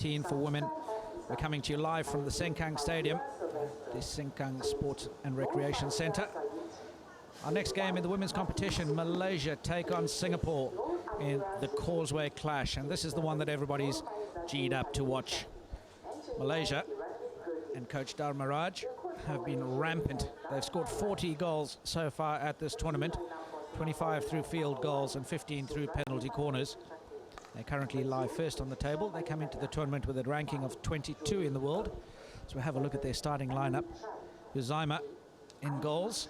18 for women. We're coming to you live from the Sengkang Stadium, the Sengkang Sports and Recreation Centre. Our next game in the women's competition, Malaysia take on Singapore in the Causeway Clash, and this is the one that everybody's G'd up to watch. Malaysia and coach Dharmaraj have been rampant. They've scored 40 goals so far at this tournament, 25 through field goals and 15 through penalty corners. They currently lie first on the table. They come into the tournament with a ranking of 22 in the world. So we'll have a look at their starting lineup. Huzaima in goals,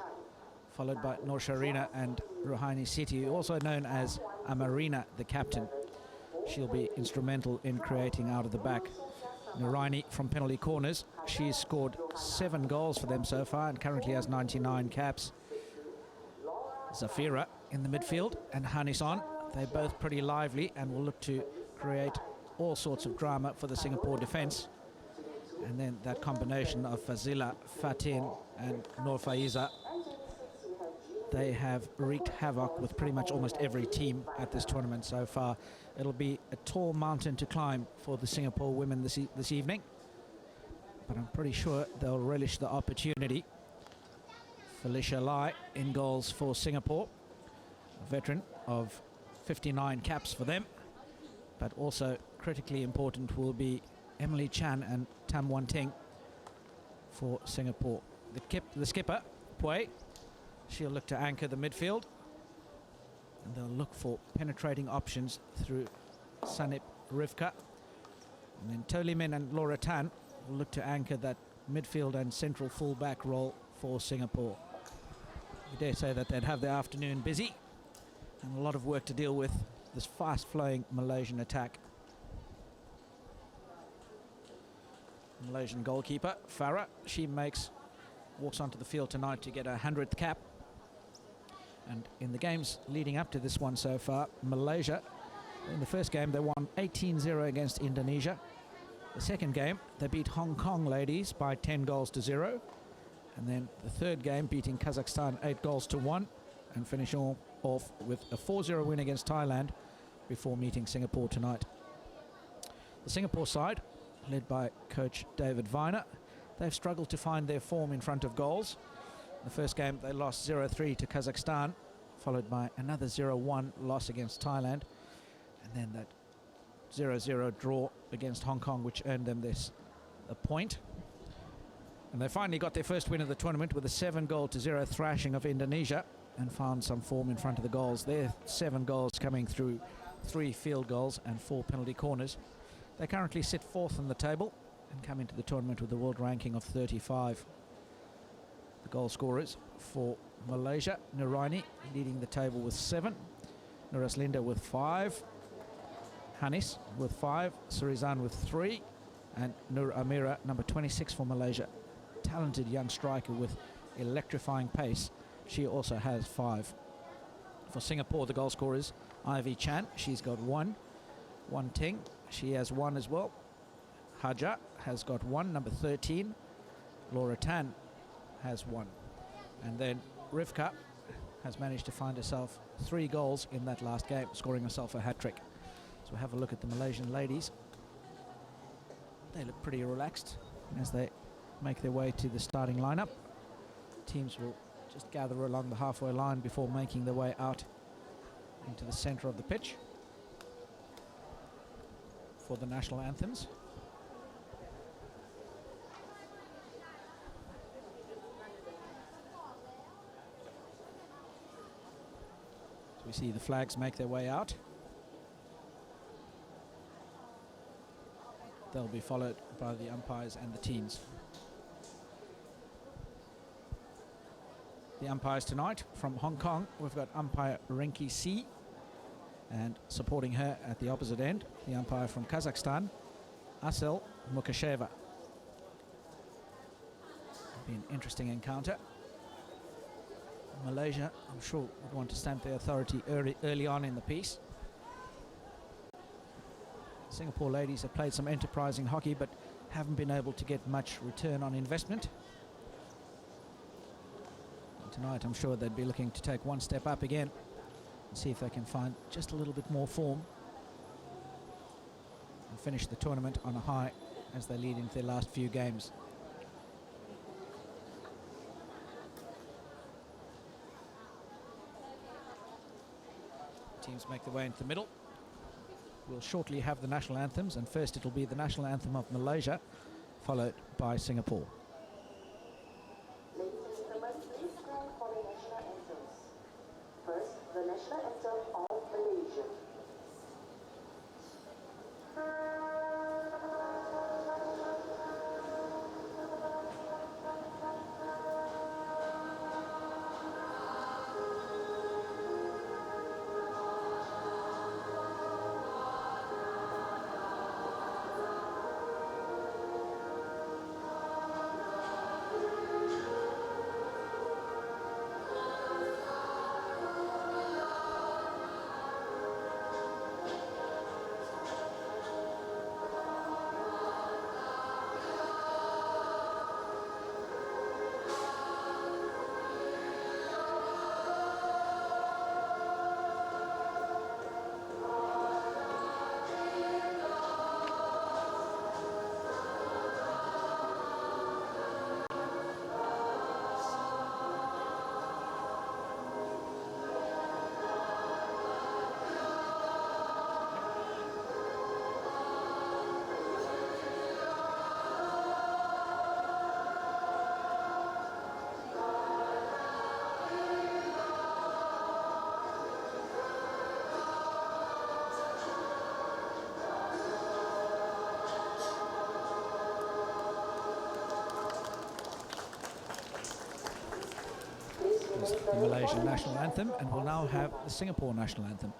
followed by Nur Sharina and Ruhaini Siti, also known as Amarina, the captain. She'll be instrumental in creating out of the back. Nuraini from penalty corners. She's scored 7 goals for them so far and currently has 99 caps. Zafira in the midfield and Hanison. They're both pretty lively and will look to create all sorts of drama for the Singapore defence. And then that combination of Fazila, Fatin and Nur Faiza, they have wreaked havoc with pretty much almost every team at this tournament so far. It'll be a tall mountain to climb for the Singapore women this evening, but I'm pretty sure they'll relish the opportunity. Felicia Lai in goals for Singapore, a veteran of 59 caps for them, but also critically important will be Emily Chan and Tam Wan Ting for Singapore. The skipper, Pui, she'll look to anchor the midfield, and they'll look for penetrating options through Sanip Rivka. And then Tolimin and Laura Tan will look to anchor that midfield and central full-back role for Singapore. You dare say that they'd have their afternoon busy and a lot of work to deal with this fast-flowing Malaysian attack. Malaysian goalkeeper, Farah, she walks onto the field tonight to get her 100th cap. And in the games leading up to this one so far, Malaysia, in the first game, they won 18-0 against Indonesia. The second game, they beat Hong Kong ladies by 10 goals to 0. And then the third game, beating Kazakhstan 8 goals to 1, and finish off with a 4-0 win against Thailand before meeting Singapore tonight. The Singapore side, led by coach David Viner, they've struggled to find their form in front of goals. In the first game, they lost 0-3 to Kazakhstan, followed by another 0-1 loss against Thailand, and then that 0-0 draw against Hong Kong, which earned them a point. And they finally got their first win of the tournament with a 7-0 thrashing of Indonesia, and found some form in front of the goals. Their 7 goals coming through 3 field goals and 4 penalty corners. They currently sit 4th on the table and come into the tournament with a world ranking of 35. The goal scorers for Malaysia, Nuraini leading the table with 7, Nuraslinda with 5, Hanis with 5, Surizan with 3, and Nur Amira, number 26 for Malaysia. Talented young striker with electrifying pace. She also has 5. For Singapore, the goal scorers, Ivy Chan, she's got 1. Wan Ting, she has 1 as well. Haja has got 1, number 13. Laura Tan has 1. And then Rivka has managed to find herself 3 goals in that last game, scoring herself a hat-trick. So we'll have a look at the Malaysian ladies. They look pretty relaxed as they make their way to the starting lineup. Teams will just gather along the halfway line before making their way out into the center of the pitch for the national anthems. So we see the flags make their way out. They'll be followed by the umpires and the teams. The umpires tonight from Hong Kong, we've got umpire Renki Si, and supporting her at the opposite end, the umpire from Kazakhstan, Asel Mukasheva. It'll be an interesting encounter. Malaysia, I'm sure, would want to stamp their authority early on in the piece. Singapore ladies have played some enterprising hockey, but haven't been able to get much return on investment. Tonight, I'm sure they'd be looking to take one step up again and see if they can find just a little bit more form and finish the tournament on a high as they lead into their last few games. Teams make their way into the middle. We'll shortly have the national anthems, and first it'll be the national anthem of Malaysia, followed by Singapore. Ladies and gentlemen, please stand for the national anthems. First, the national anthem of Malaysia. The Malaysian national anthem, and we'll now have the Singapore national anthem.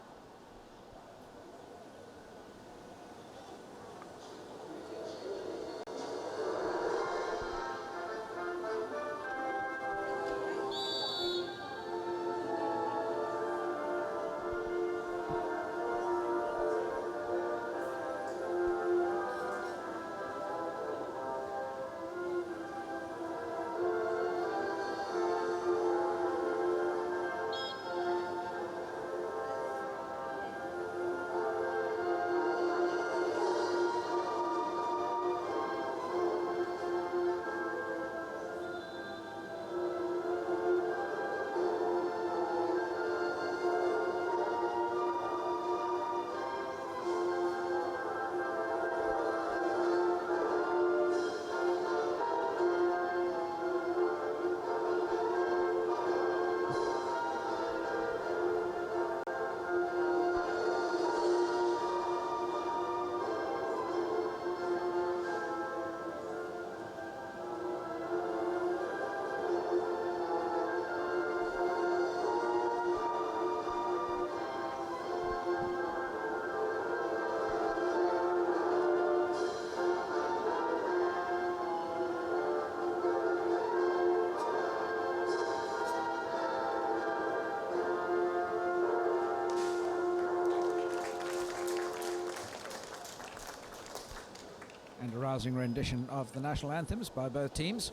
And a rousing rendition of the national anthems by both teams,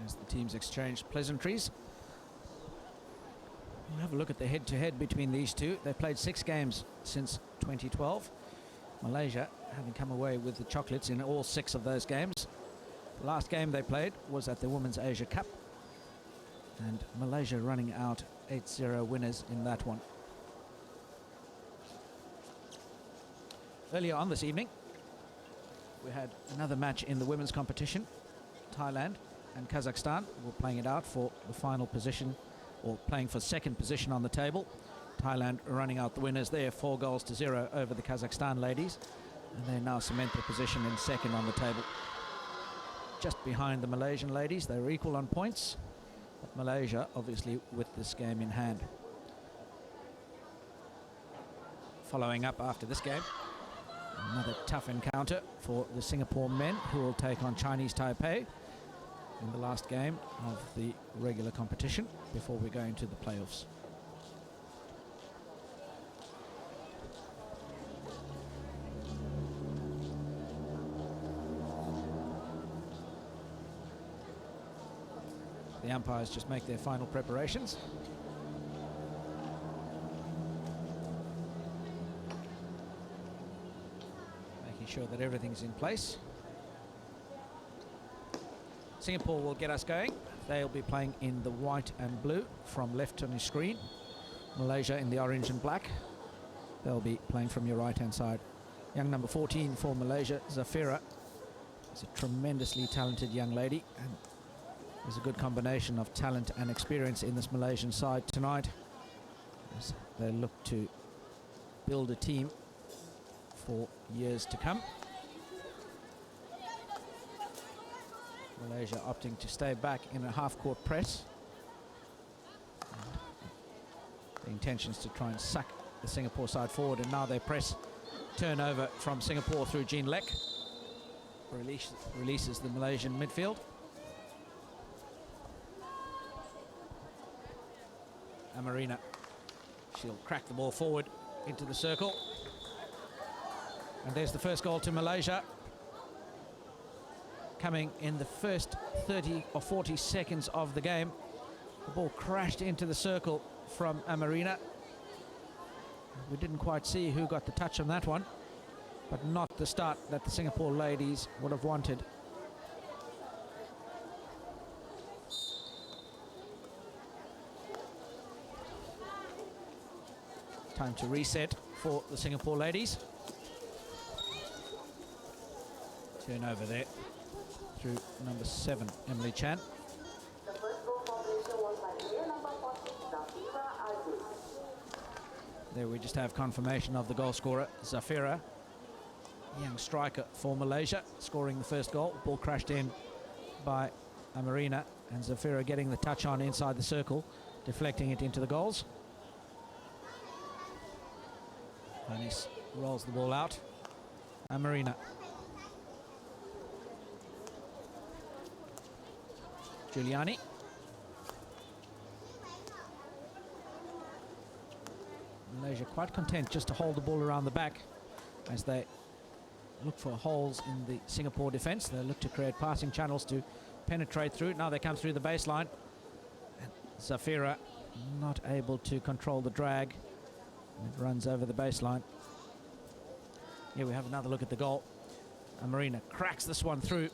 as the teams exchange pleasantries. We'll have a look at the head-to-head between these two. They've played 6 games since 2012. Malaysia having come away with the chocolates in all 6 of those games. The last game they played was at the Women's Asia Cup, and Malaysia running out 8-0 winners in that one. Earlier on this evening, we had another match in the women's competition. Thailand and Kazakhstan were playing it out for the final position, or playing for second position on the table. Thailand running out the winners there, 4-0 over the Kazakhstan ladies, and they now cement their position in second on the table. Just behind the Malaysian ladies, they were equal on points, but Malaysia obviously with this game in hand. Following up after this game, another tough encounter for the Singapore men, who will take on Chinese Taipei in the last game of the regular competition before we go into the playoffs. The umpires just make their final preparations. sure that everything's in place. Singapore will get us going. They'll be playing in the white and blue from left on your screen. Malaysia in the orange and black. They'll be playing from your right-hand side. Young number 14 for Malaysia, Zafira, is a tremendously talented young lady, and there's a good combination of talent and experience in this Malaysian side tonight as they look to build a team for years to come. Malaysia opting to stay back in a half-court press. And the intention is to try and suck the Singapore side forward, and now they press turnover from Singapore through Jean Lek. Releases the Malaysian midfield. Amarina, she'll crack the ball forward into the circle. And there's the first goal to Malaysia. Coming in the first 30 or 40 seconds of the game. The ball crashed into the circle from Amarina. We didn't quite see who got the touch on that one, but not the start that the Singapore ladies would have wanted. Time to reset for the Singapore ladies. Turnover there through number 7, Emily Chan. The first goal for Malaysia was by player number 14, Zafira Aziz. There we just have confirmation of the goal scorer, Zafira, young striker for Malaysia, scoring the first goal. Ball crashed in by Amarina, and Zafira getting the touch on inside the circle, deflecting it into the goals. Anis rolls the ball out. Amarina. Giuliani. Malaysia quite content just to hold the ball around the back as they look for holes in the Singapore defence. They look to create passing channels to penetrate through. Now they come through the baseline. And Zafira not able to control the drag. It runs over the baseline. Here we have another look at the goal. Amarina cracks this one through.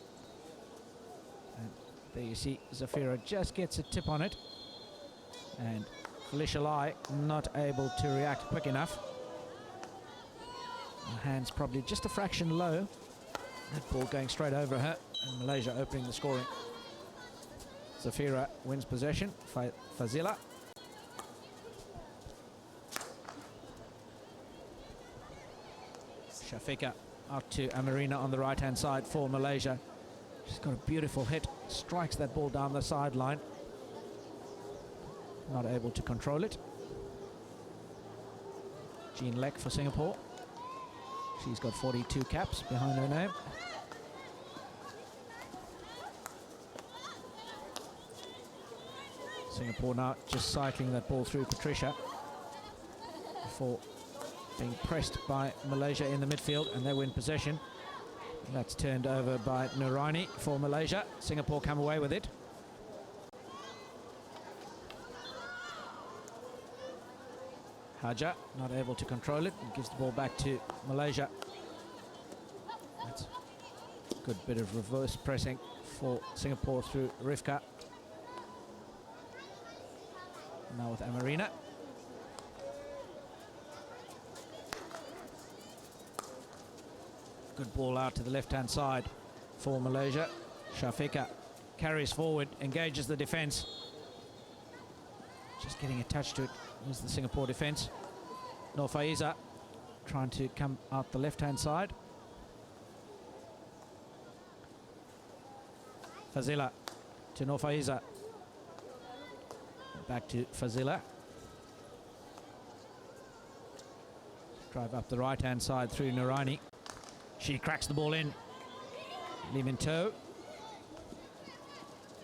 And there you see Zafira just gets a tip on it. And Felicia Lai not able to react quick enough. Her hands probably just a fraction low. That ball going straight over her, and Malaysia opening the scoring. Zafira wins possession. Fazila. Shafiqa out to Amarina on the right-hand side for Malaysia. She's got a beautiful hit. Strikes that ball down the sideline. Not able to control it. Jean Lek for Singapore. She's got 42 caps behind her name. Singapore now just cycling that ball through Patricia before being pressed by Malaysia in the midfield, and they win possession. That's turned over by Nuraini for Malaysia. Singapore come away with it. Haja not able to control it and gives the ball back to Malaysia. That's a good bit of reverse pressing for Singapore through Rivka. Now with Amarina. Good ball out to the left-hand side for Malaysia. Shafiqa carries forward, engages the defence. Just getting attached to it was the Singapore defence. Nur Faiza trying to come out the left-hand side. Fazila to Nur Faiza. Back to Fazila. Drive up the right-hand side through Nuraini. She cracks the ball in. Lee Min To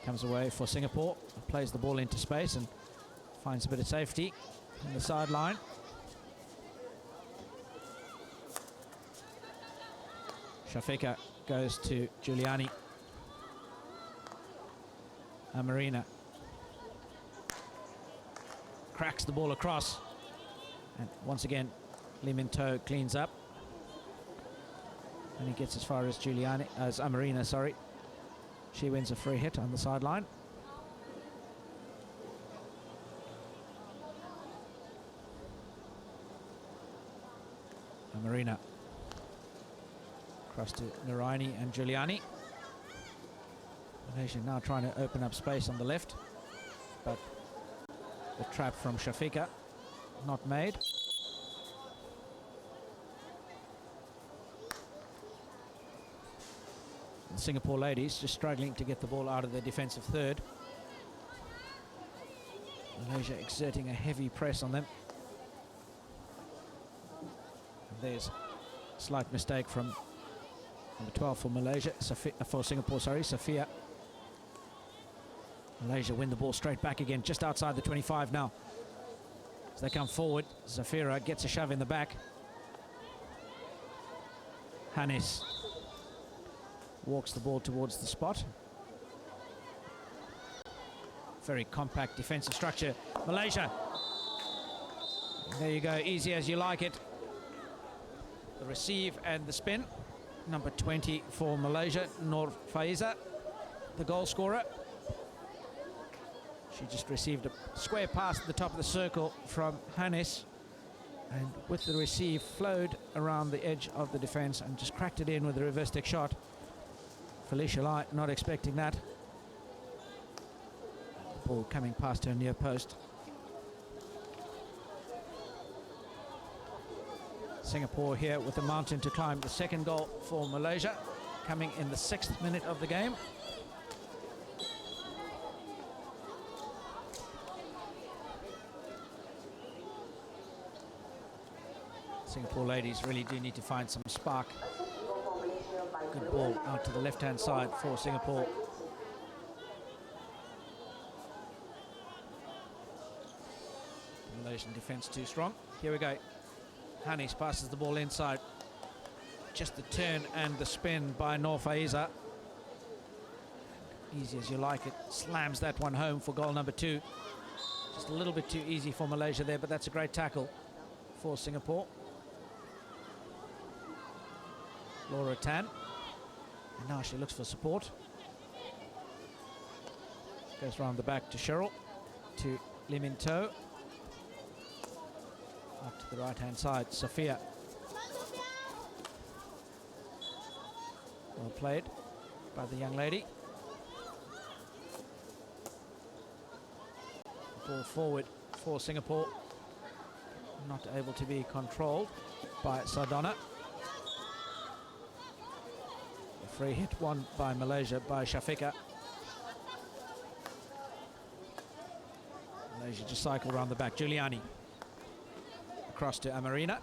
comes away for Singapore. Plays the ball into space and finds a bit of safety on the sideline. Shafiqa goes to Giuliani. Amarina cracks the ball across. And once again, Lee Min To cleans up. And he gets as far as Amarina, sorry. She wins a free hit on the sideline. Amarina. Across to Naraini and Giuliani. Malaysia now trying to open up space on the left, but the trap from Shafika not made. The Singapore ladies just struggling to get the ball out of their defensive third. Malaysia exerting a heavy press on them. And there's a slight mistake from number 12 for Malaysia, for Singapore, sorry, Safia. Malaysia win the ball straight back again, just outside the 25 now. As they come forward, Zafira gets a shove in the back. Hannes walks the ball towards the spot. Very compact defensive structure. Malaysia. There you go, easy as you like it. The receive and the spin. Number 20 for Malaysia, Nur Faiza, the goal scorer. She just received a square pass at the top of the circle from Hannes, and with the receive flowed around the edge of the defense and just cracked it in with a reverse stick shot. Felicia Lai not expecting that. The ball coming past her near post. Singapore here with a mountain to climb. The second goal for Malaysia coming in the 6th minute of the game. Singapore ladies really do need to find some spark. Good ball out to the left-hand side for Singapore. Malaysian defence too strong. Here we go. Hannes passes the ball inside. Just the turn and the spin by Nur Faiza. Easy as you like it. Slams that one home for goal number 2. Just a little bit too easy for Malaysia there, but that's a great tackle for Singapore. Laura Tan. And now she looks for support. Goes round the back to Cheryl. To Lim In To. Up to the right-hand side, Sophia. Well played by the young lady. Ball forward for Singapore. Not able to be controlled by Sardonna. A free hit won by Malaysia by Shafika. Malaysia just cycle around the back. Giuliani. Across to Amarina.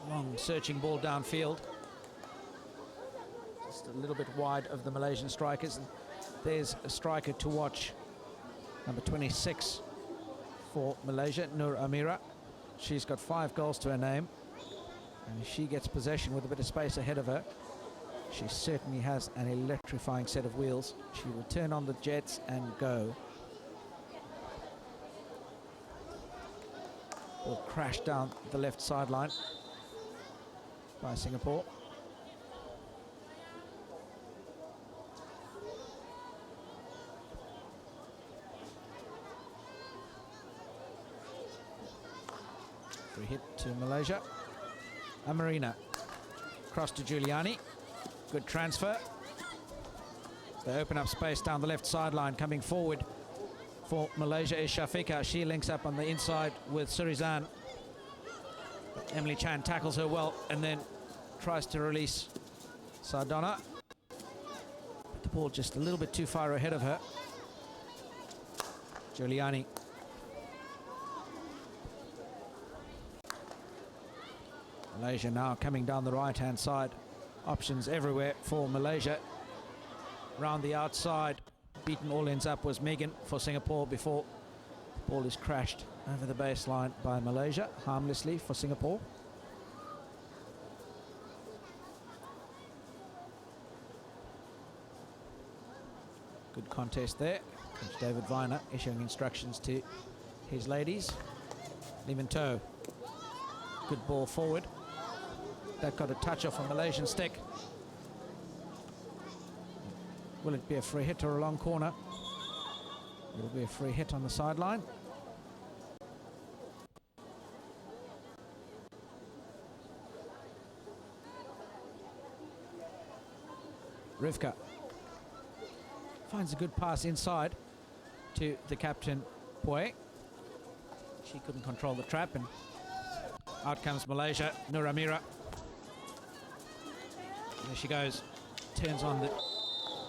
Long searching ball downfield. Just a little bit wide of the Malaysian strikers. And there's a striker to watch. Number 26 for Malaysia, Nur Amira. She's got 5 goals to her name. And if she gets possession with a bit of space ahead of her, she certainly has an electrifying set of wheels. She will turn on the jets and go. Ball crashed down the left sideline by Singapore. Free hit to Malaysia. Amarina. Cross to Giuliani. Good transfer. They open up space down the left sideline. Coming forward for Malaysia is Shafika. She links up on the inside with Surizan. Emily Chan tackles her well and then tries to release Sardonna. But the ball just a little bit too far ahead of her. Giuliani. Malaysia now coming down the right-hand side. Options everywhere for Malaysia. Round the outside. Beaten all ends up was Megan for Singapore before the ball is crashed over the baseline by Malaysia, harmlessly for Singapore. Good contest there. Coach David Viner issuing instructions to his ladies. Lim In To. Good ball forward. that got a touch off a Malaysian stick. Will it be a free hit or a long corner? It'll be a free hit on the sideline. Rivka finds a good pass inside to the captain, Pue. She couldn't control the trap, and out comes Malaysia, Nur Amira. There she goes, turns on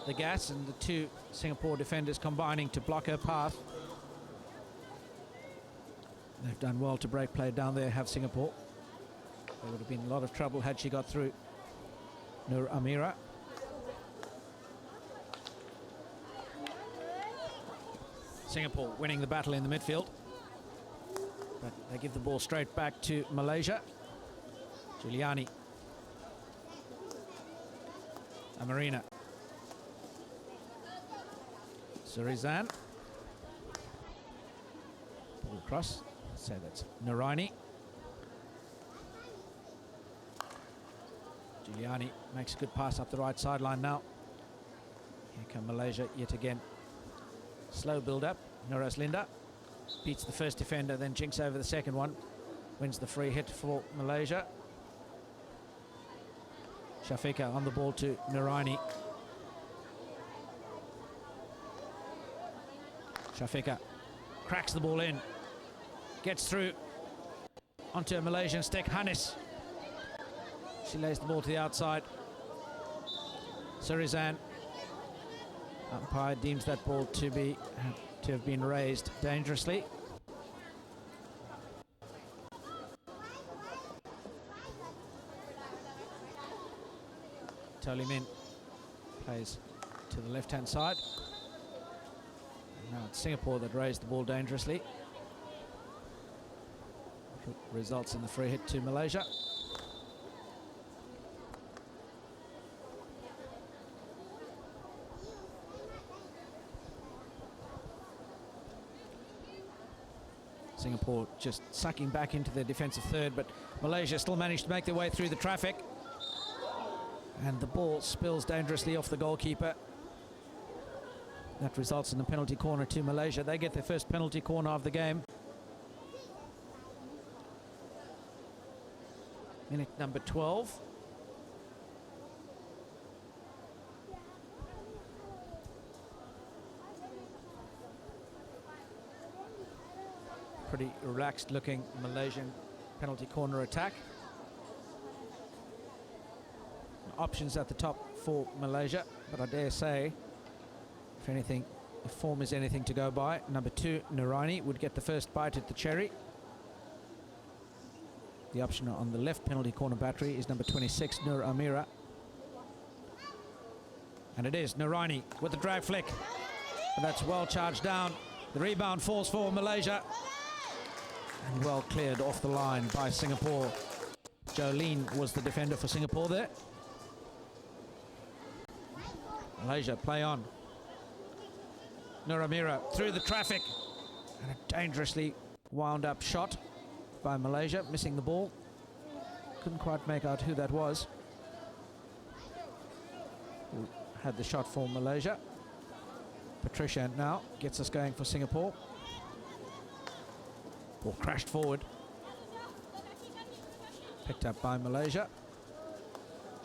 the gas, and the two Singapore defenders combining to block her path. They've done well to break play down there, have Singapore. There would have been a lot of trouble had she got through. Nur Amira. Singapore winning the battle in the midfield, but they give the ball straight back to Malaysia. Giuliani. Amarina. Surizan. Ball across. So that's Naraini. Giuliani makes a good pass up the right sideline now. Here come Malaysia yet again. Slow build-up. Nuras Linda beats the first defender, then jinks over the second one. Wins the free hit for Malaysia. Shafika on the ball to Naraini. Shafika cracks the ball in. Gets through onto a Malaysian stick. Hanis. She lays the ball to the outside. Surizan. Umpire deems that ball to have been raised dangerously. Tolimin plays to the left-hand side. Now it's Singapore that raised the ball dangerously. Results in the free hit to Malaysia. Singapore just sucking back into their defensive third, but Malaysia still managed to make their way through the traffic. And the ball spills dangerously off the goalkeeper. That results in a penalty corner to Malaysia. They get their first penalty corner of the game. Minute number 12. Pretty relaxed looking Malaysian penalty corner attack. Options at the top for Malaysia, but I dare say, if anything, if form is anything to go by, number 2 Naraini would get the first bite at the cherry. The option on the left penalty corner battery is number 26 Nur Amira, and it is Naraini with the drag flick, and that's well charged down. The rebound falls for Malaysia. And well cleared off the line by Singapore. Jolene was the defender for Singapore there. Malaysia play on. Nur Amira through the traffic. And a dangerously wound up shot by Malaysia, missing the ball. Couldn't quite make out who that was who had the shot for Malaysia. Patricia now gets us going for Singapore. Ball crashed forward. Picked up by Malaysia.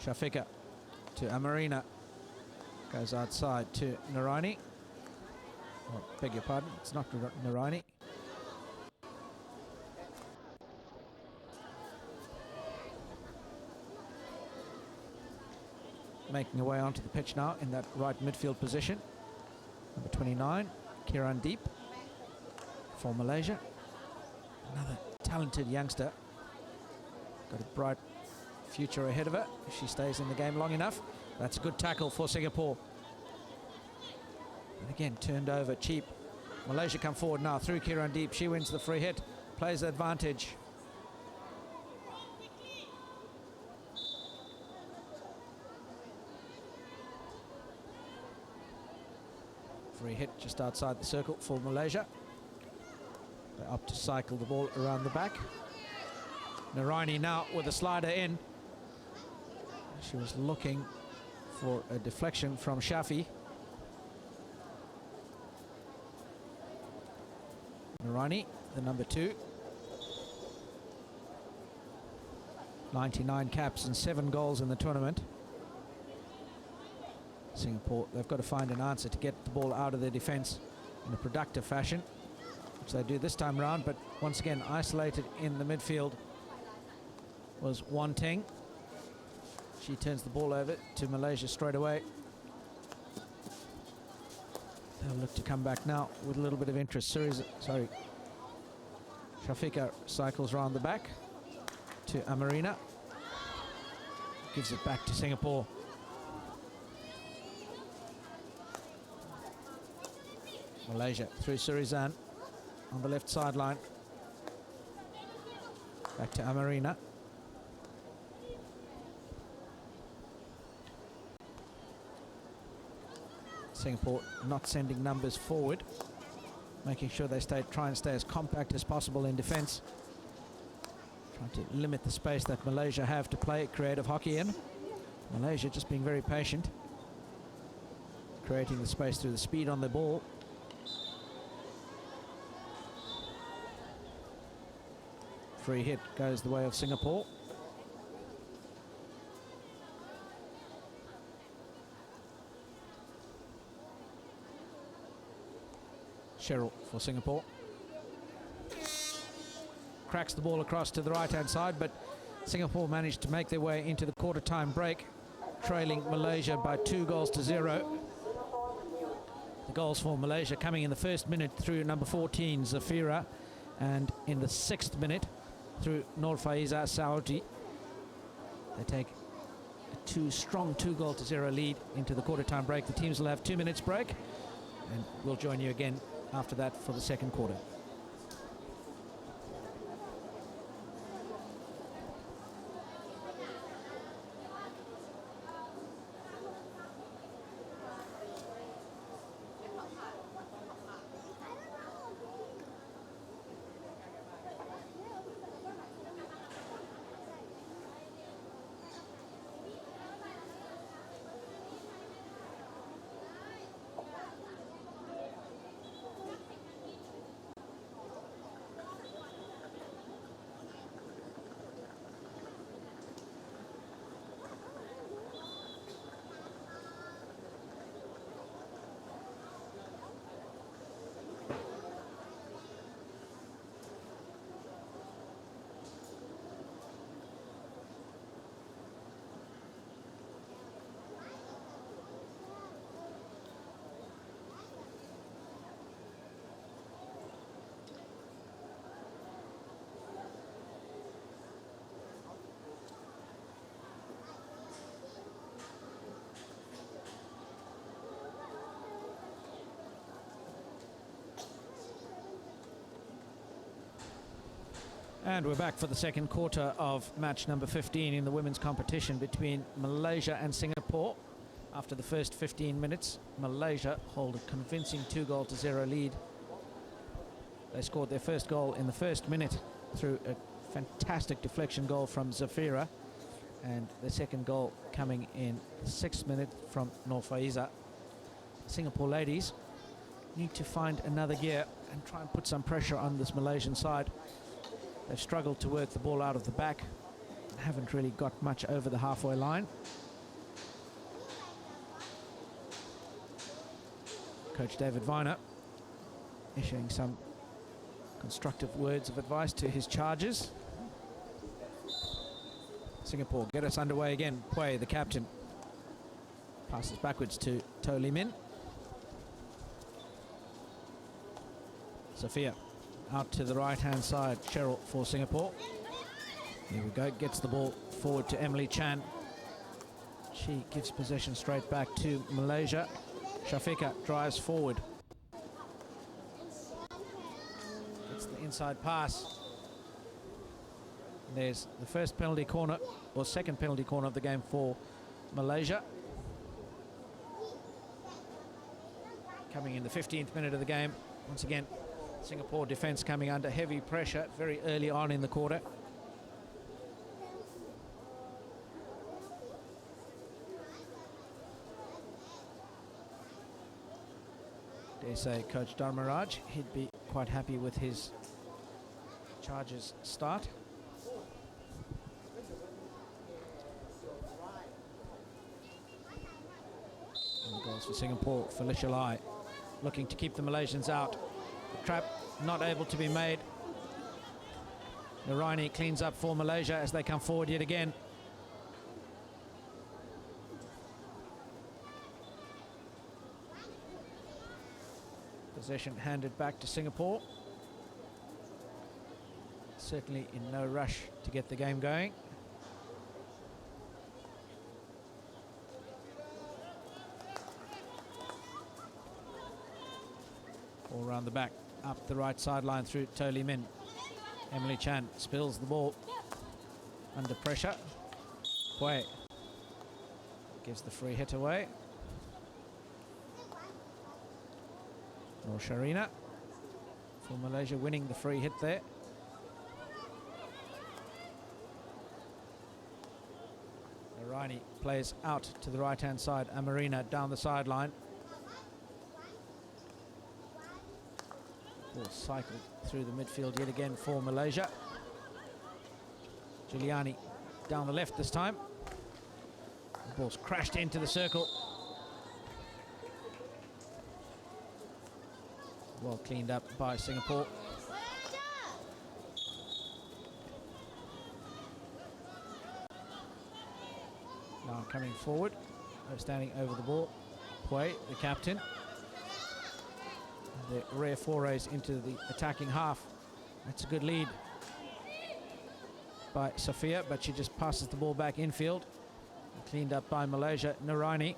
Shafika to Amarina. Goes outside to Naraini. Oh, beg your pardon, it's not Naraini. Making her way onto the pitch now in that right midfield position. Number 29, Kiran Deep for Malaysia. Another talented youngster. Got a bright future ahead of her if she stays in the game long enough. That's a good tackle for Singapore. And again, turned over cheap. Malaysia come forward now through Kiran Deep. She wins the free hit, plays the advantage. Free hit just outside the circle for Malaysia. They opt to cycle the ball around the back. Naraini now with a slider in. She was looking for a deflection from Shafi. Narani, the number 2. 99 caps and 7 goals in the tournament. Singapore, they've got to find an answer to get the ball out of their defence in a productive fashion, which they do this time round, but once again isolated in the midfield was Wan Teng. She turns the ball over to Malaysia straight away. They'll look to come back now with a little bit of interest. Shafika cycles round the back to Amarina. Gives it back to Singapore. Malaysia through Surizan on the left sideline. Back to Amarina. Singapore not sending numbers forward, making sure they try and stay as compact as possible in defence. Trying to limit the space that Malaysia have to play creative hockey in. Malaysia just being very patient, creating the space through the speed on the ball. Free hit goes the way of Singapore. Cheryl for Singapore. Cracks the ball across to the right-hand side, but Singapore managed to make their way into the quarter-time break, trailing Malaysia by 2-0. The goals for Malaysia coming in the first minute through number 14, Zafira, and in the 6th minute through Nur Faiza Saudi. They take a strong 2-0 lead into the quarter-time break. The teams will have 2 minutes break, and we'll join you again after that for the second quarter. And we're back for the second quarter of match number 15 in the women's competition between Malaysia and Singapore. After the first 15 minutes, Malaysia hold a convincing 2-0 lead. They scored their first goal in the first minute through a fantastic deflection goal from Zafira, and the second goal coming in the 6th minute from Nur Faiza. Singapore ladies need to find another gear and try and put some pressure on this Malaysian side. They've struggled to work the ball out of the back, haven't really got much over the halfway line. Coach David Viner issuing some constructive words of advice to his charges. Singapore get us underway again. Pui, the captain, passes backwards to To Lee Min. Sophia out to the right-hand side. Cheryl for Singapore. Here we go. Gets the ball forward to Emily Chan. She gives possession straight back to Malaysia. Shafika drives forward. It's the inside pass. There's the first penalty corner, or second penalty corner of the game for Malaysia. Coming in the 15th minute of the game. Once again, Singapore defence coming under heavy pressure very early on in the quarter. They say Coach Dharmaraj, he'd be quite happy with his charges start. And the goals for Singapore, Felicia Lai looking to keep the Malaysians out. The trap not able to be made. Naraini cleans up for Malaysia as they come forward yet again. Possession handed back to Singapore. Certainly in no rush to get the game going. All round the back, up the right sideline through To Lee Min. Emily Chan spills the ball under pressure. Pue gives the free hit away. Nor Sharina for Malaysia winning the free hit there. Naraini plays out to the right-hand side. Amarina down the sideline. Ball cycled through the midfield yet again for Malaysia. Giuliani down the left this time. The ball's crashed into the circle. Well cleaned up by Singapore. Now coming forward, standing over the ball, Pue, the captain. The rare forays into the attacking half. That's a good lead by Sophia, but she just passes the ball back infield. Cleaned up by Malaysia, Naraini.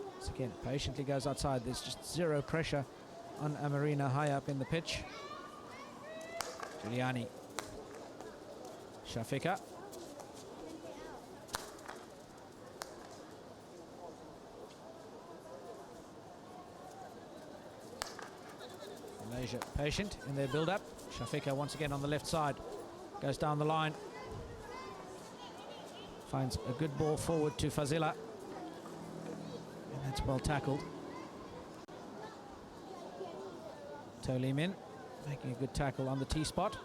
Once again, patiently goes outside. There's just zero pressure on Amarina high up in the pitch. Giuliani. Shafika. Malaysia patient in their build-up. Shafika once again on the left side. Goes down the line. Finds a good ball forward to Fazila. And that's well tackled. To Lee Min making a good tackle on the T-spot.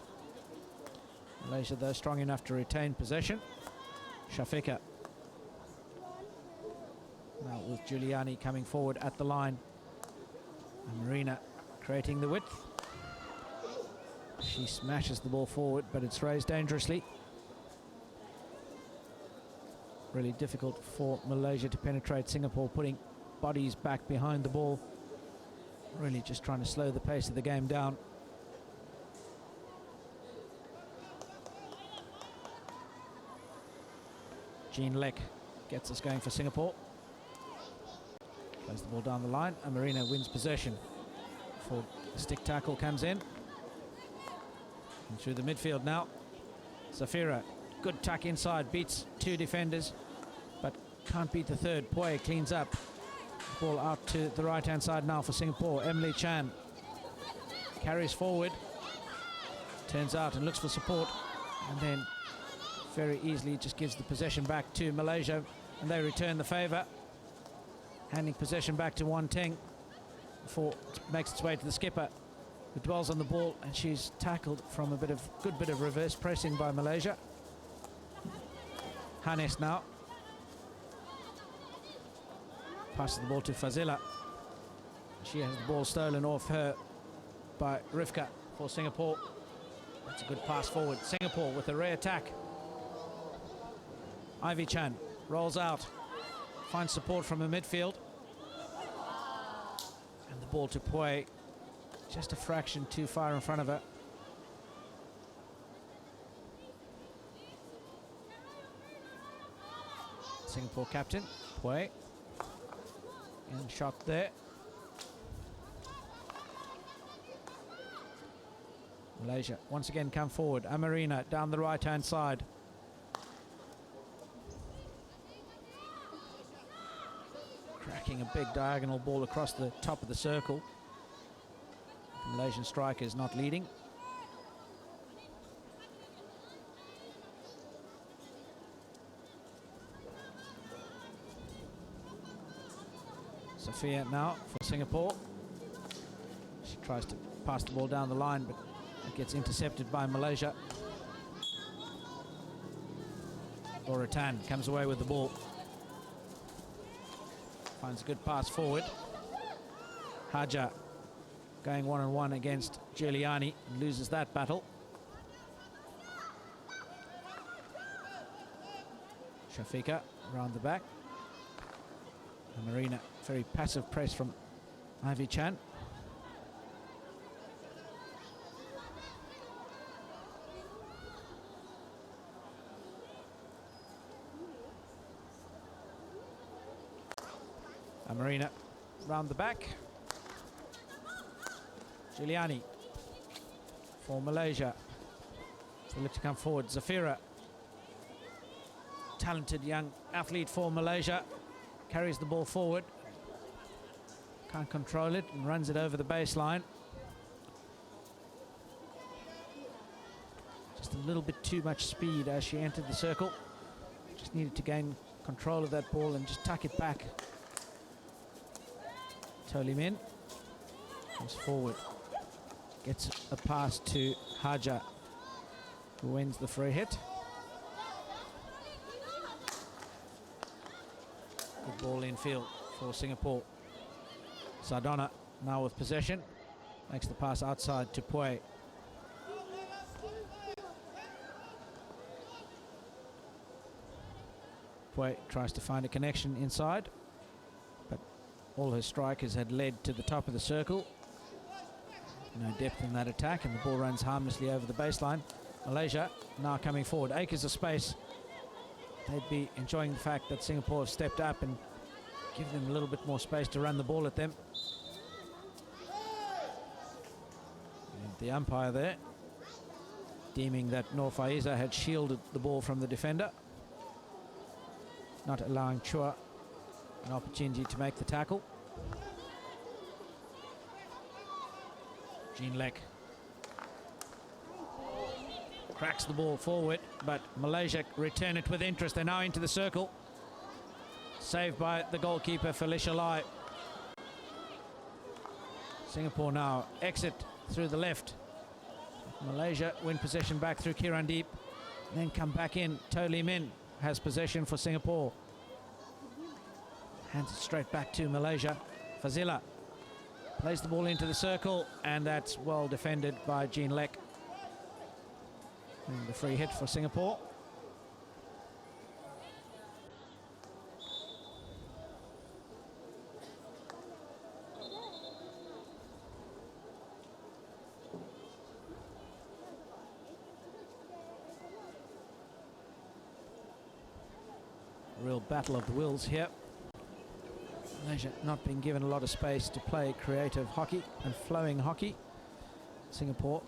Malaysia, though, strong enough to retain possession. Shafika. Now with Giuliani coming forward at the line. And Marina creating the width. She smashes the ball forward, but it's raised dangerously. Really difficult for Malaysia to penetrate Singapore, putting bodies back behind the ball. Really just trying to slow the pace of the game down. Jean Lek gets us going for Singapore. Plays the ball down the line, and Marina wins possession. For the stick tackle comes in. And through the midfield now. Zafira, good tuck inside, beats two defenders, but can't beat the third. Pue cleans up. Ball out to the right-hand side now for Singapore. Emily Chan carries forward. Turns out and looks for support. And then very easily just gives the possession back to Malaysia. And they return the favour. Handing possession back to Wan Teng. Before it makes its way to the skipper, who dwells on the ball, and she's tackled from a good bit of reverse pressing by Malaysia. Hannes now passes the ball to Fazila. She has the ball stolen off her by Rivka for Singapore. That's a good pass forward. Singapore with a rare attack. Ivy Chan rolls out, finds support from the midfield. And the ball to Pue, just a fraction too far in front of her. Singapore captain, Pue. And shot there. Malaysia once again come forward. Amarina down the right-hand side. Cracking a big diagonal ball across the top of the circle. The Malaysian striker is not leading. Sophia now for Singapore. She tries to pass the ball down the line, but it gets intercepted by Malaysia. Laura Tan comes away with the ball. Finds a good pass forward. Haja going one-on-one against Giuliani, loses that battle. Shafika around the back. And Marina, very passive press from Ivy Chan. And Marina round the back. Giuliani for Malaysia. So look to come forward. Zafira, talented young athlete for Malaysia, carries the ball forward. Can't control it and runs it over the baseline. Just a little bit too much speed as she entered the circle. Just needed to gain control of that ball and just tuck it back. Toli Min comes forward. Gets a pass to Haja, who wins the free hit. Good ball in field for Singapore. Sardonna now with possession. Makes the pass outside to Pue. Pue tries to find a connection inside, but all her strikers had led to the top of the circle. No depth in that attack, and the ball runs harmlessly over the baseline. Malaysia now coming forward. Acres of space. They'd be enjoying the fact that Singapore have stepped up and give them a little bit more space to run the ball at them. And the umpire there, deeming that Noor Faiza had shielded the ball from the defender, not allowing Chua an opportunity to make the tackle. Jean Lek cracks the ball forward, but Malaysia return it with interest. They're now into the circle. Saved by the goalkeeper, Felicia Lai. Singapore now exit through the left. Malaysia win possession back through Kirandeep, then come back in. Toli Min has possession for Singapore. Hands it straight back to Malaysia. Fazila plays the ball into the circle, and that's well defended by Jean Lek. And the free hit for Singapore. Real battle of the wills here. Malaysia not being given a lot of space to play creative hockey and flowing hockey. Singapore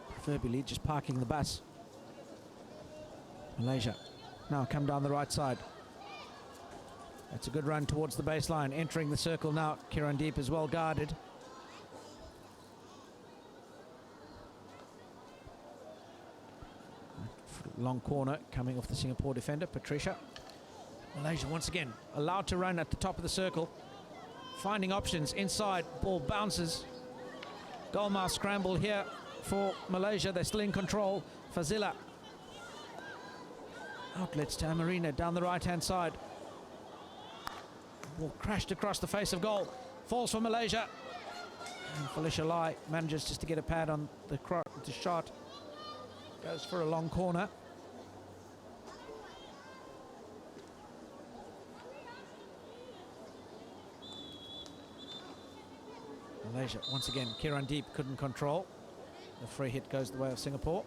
proverbially just parking the bus. Malaysia now come down the right side. That's a good run towards the baseline. Entering the circle now. Kirandeep is well guarded. Long corner coming off the Singapore defender, Patricia. Malaysia once again allowed to run at the top of the circle. Finding options inside. Ball bounces. Goalmouth scramble here for Malaysia. They're still in control. Fazila. Outlets to Amarina down the right-hand side. Ball crashed across the face of goal. Falls for Malaysia. And Felicia Lai manages just to get a pad on the shot. Goes for a long corner. Malaysia once again, Kirandeep couldn't control. The free hit goes the way of Singapore.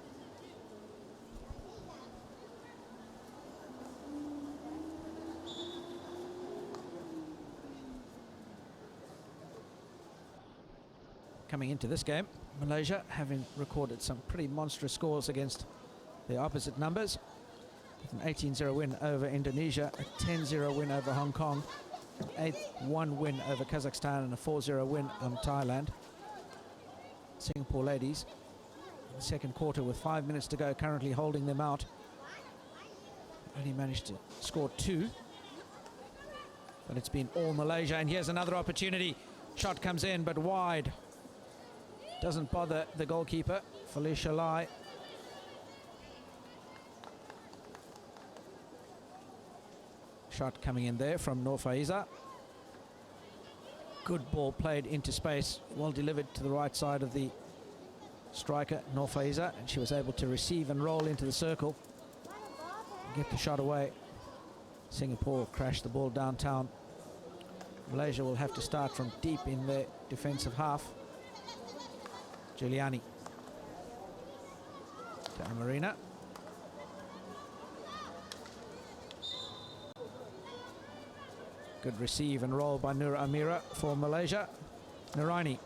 Coming into this game, Malaysia having recorded some pretty monstrous scores against the opposite numbers. With an 18-0 win over Indonesia, a 10-0 win over Hong Kong, an 8-1 win over Kazakhstan, and a 4-0 win on Thailand. Singapore ladies, in the second quarter with 5 minutes to go, currently holding them out. Only managed to score 2. But it's been all Malaysia, and here's another opportunity. Shot comes in, but wide. Doesn't bother the goalkeeper, Felicia Lai. Shot coming in there from Nur Faiza. Good ball played into space, well delivered to the right side of the striker, Nur Faiza, and she was able to receive and roll into the circle, get the shot away. Singapore crashed the ball downtown. Malaysia will have to start from deep in their defensive half. Giuliani to Amarina. Good receive and roll by Nur Amira for Malaysia. Naraini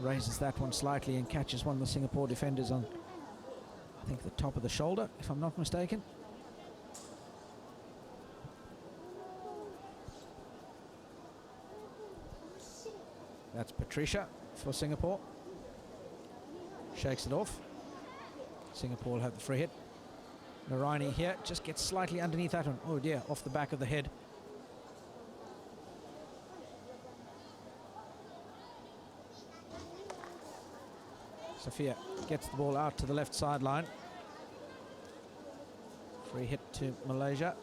raises that one slightly and catches one of the Singapore defenders on, I think, the top of the shoulder, if I'm not mistaken. That's Patricia for Singapore. Shakes it off. Singapore will have the free hit. Naraini here just gets slightly underneath that one. Oh dear, off the back of the head. Sophia gets the ball out to the left sideline. Free hit to Malaysia.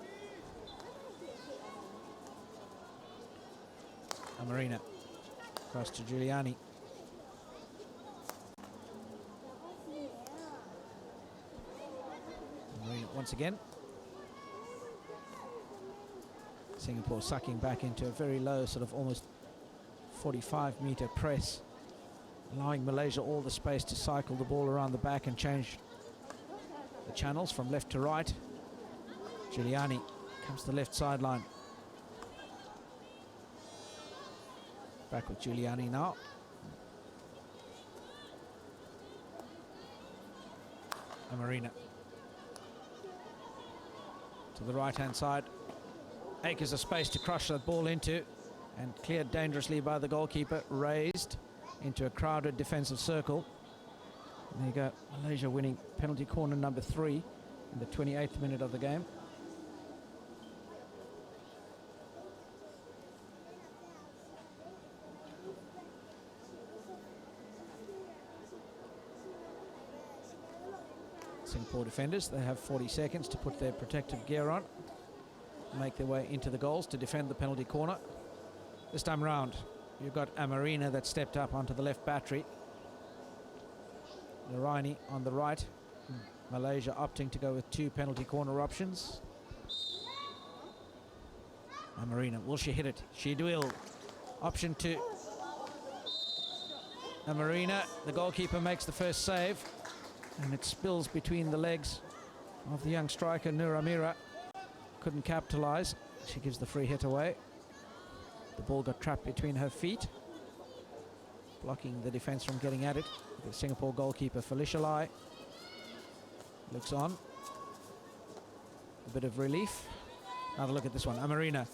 Amarina across to Giuliani. Amarina once again. Singapore sucking back into a very low, sort of almost 45-meter press, allowing Malaysia all the space to cycle the ball around the back and change the channels from left to right. Giuliani comes to the left sideline. Back with Giuliani now. Amarina to the right-hand side. Acres of space to crush that ball into, and cleared dangerously by the goalkeeper, raised into a crowded defensive circle. And there you go, Malaysia winning penalty corner number 3 in the 28th minute of the game. Singapore defenders, they have 40 seconds to put their protective gear on, make their way into the goals to defend the penalty corner. This time round, you've got Amarina that stepped up onto the left battery. Naraini on the right. Malaysia opting to go with 2 penalty corner options. Amarina, will she hit it? She will. Option 2. Amarina, the goalkeeper makes the first save, and it spills between the legs of the young striker, Nur Amira. Couldn't capitalize. She gives the free hit away. The ball got trapped between her feet, blocking the defense from getting at it. The Singapore goalkeeper, Felicia Lai, looks on. A bit of relief. Another look at this one. Amarina.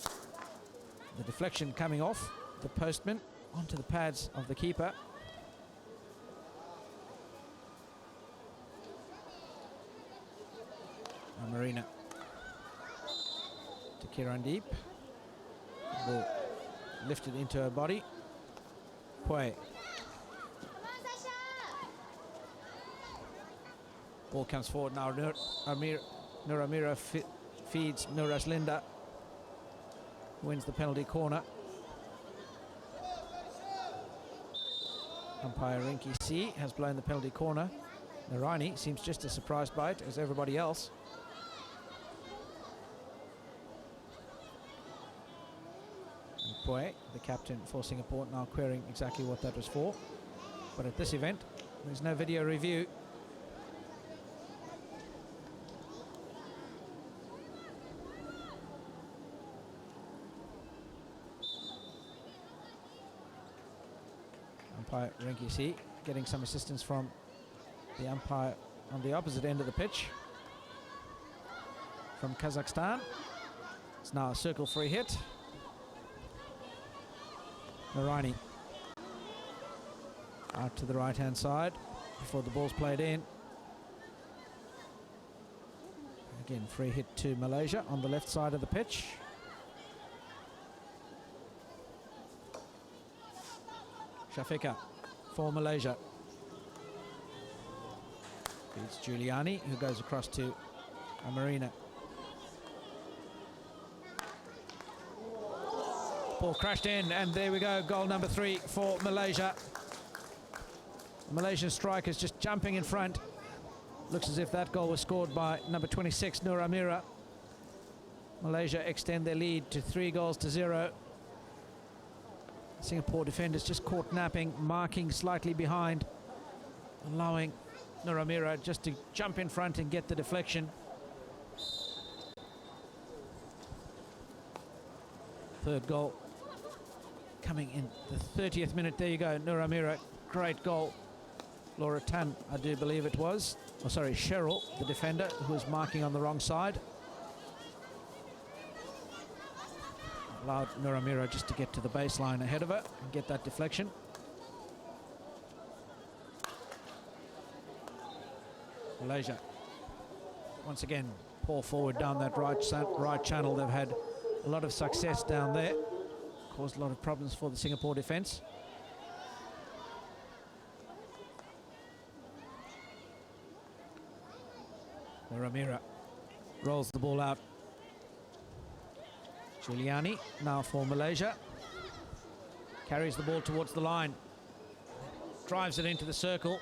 The deflection coming off the postman onto the pads of the keeper. Amarina to Kirandeep. Ball lifted into her body. Pue. Ball comes forward now. Nur Amira feeds Nuras Linda. Wins the penalty corner. Umpire Rinky C has blown the penalty corner. Naraini seems just as surprised by it as everybody else. Pue, the captain for Singapore, now querying exactly what that was for. But at this event, there's no video review. Umpire Rinky C getting some assistance from the umpire on the opposite end of the pitch from Kazakhstan. It's now a circle free hit. Naraini out to the right-hand side before the ball's played in. Again, free hit to Malaysia on the left side of the pitch. Shafika for Malaysia. It's Giuliani who goes across to Amarina. Ball crashed in, and there we go, goal number 3 for Malaysia. The Malaysian strikers just jumping in front. Looks as if that goal was scored by number 26, Nur Amira. Malaysia extend their lead to 3-0. Singapore defenders just caught napping, marking slightly behind, allowing Nur Amira just to jump in front and get the deflection. Third goal coming in the 30th minute. There you go, Nur Amira, great goal. Laura Tan, I do believe it was. Oh, sorry, Cheryl, the defender, who was marking on the wrong side. Allowed Nur Amira just to get to the baseline ahead of her and get that deflection. Malaysia, once again, pour forward down that right channel. They've had a lot of success down there. Caused a lot of problems for the Singapore defence. Ramira rolls the ball out. Giuliani now for Malaysia. Carries the ball towards the line. Drives it into the circle.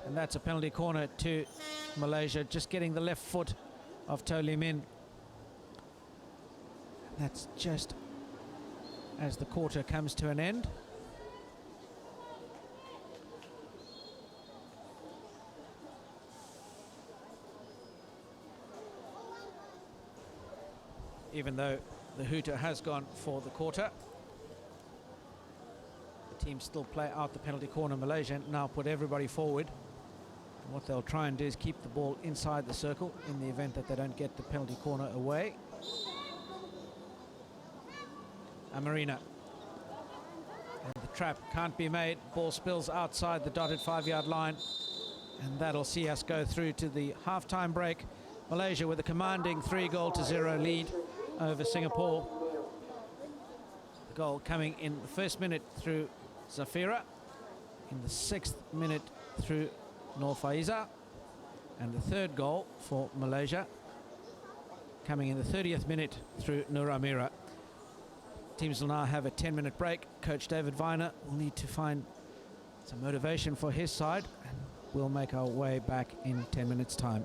And that's a penalty corner to Malaysia. Just getting the left foot of To Lee Min. That's just as the quarter comes to an end. Even though the hooter has gone for the quarter, the team still play out the penalty corner. Malaysia now put everybody forward. And what they'll try and do is keep the ball inside the circle in the event that they don't get the penalty corner away. Amarina. And the trap can't be made. Ball spills outside the dotted 5-yard line. And that'll see us go through to the half-time break. Malaysia with a commanding 3-0 lead over Singapore. The goal coming in the first minute through Zafira, in the 6th minute through Nur Faiza, and the third goal for Malaysia coming in the 30th minute through Nur Amira. Teams will now have a 10-minute break. Coach David Viner will need to find some motivation for his side, and we'll make our way back in 10 minutes' time.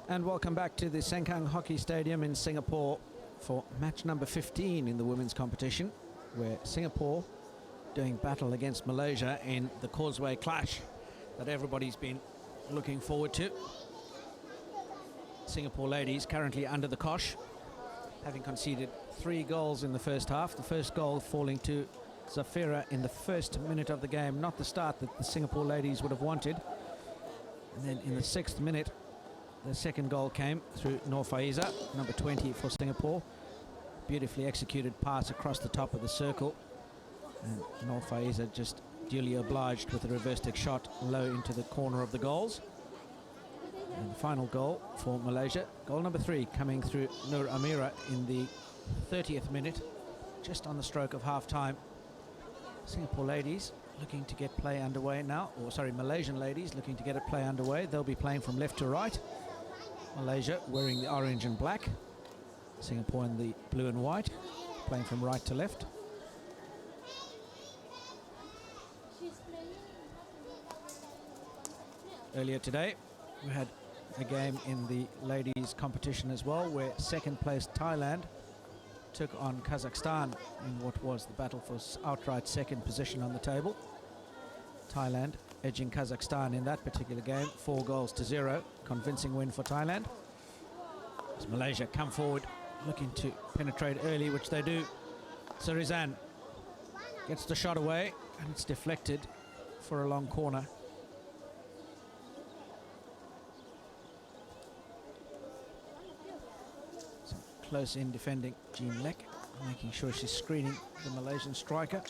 And welcome back to the Sengkang Hockey Stadium in Singapore for match number 15 in the women's competition, where Singapore doing battle against Malaysia in the Causeway clash that everybody's been looking forward to. Singapore ladies currently under the cosh, having conceded 3 goals in the first half. The first goal falling to Zafira in the first minute of the game, not the start that the Singapore ladies would have wanted. And then in the 6th minute, the second goal came through Nur Faiza, number 20 for Singapore. Beautifully executed pass across the top of the circle. And Nur Faiza just duly obliged with a reverse stick shot low into the corner of the goals. And the final goal for Malaysia, goal number 3, coming through Nur Amira in the 30th minute, just on the stroke of half-time. Singapore ladies looking to get play underway now, or sorry, Malaysian ladies looking to get a play underway. They'll be playing from left to right. Malaysia wearing the orange and black. Singapore in the blue and white, playing from right to left. Earlier today, we had a game in the ladies competition as well, where second place Thailand took on Kazakhstan in what was the battle for outright second position on the table. Thailand edging Kazakhstan in that particular game, 4-0. Convincing win for Thailand. As Malaysia come forward, looking to penetrate early, which they do. Sarizan gets the shot away, and it's deflected for a long corner. Some close in defending Jean Lek, making sure she's screening the Malaysian striker.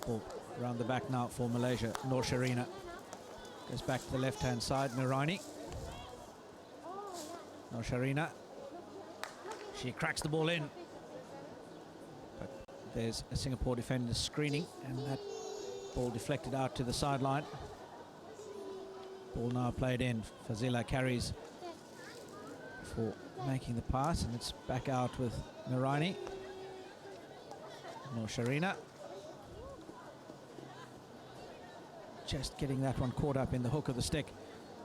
Ball around the back now for Malaysia. Nur Sharina goes back to the left-hand side. Naraini. Nur Sharina. She cracks the ball in. But there's a Singapore defender screening, and that ball deflected out to the sideline. Ball now played in. Fazila carries for making the pass, and it's back out with Naraini. Nur Sharina. Just getting that one caught up in the hook of the stick.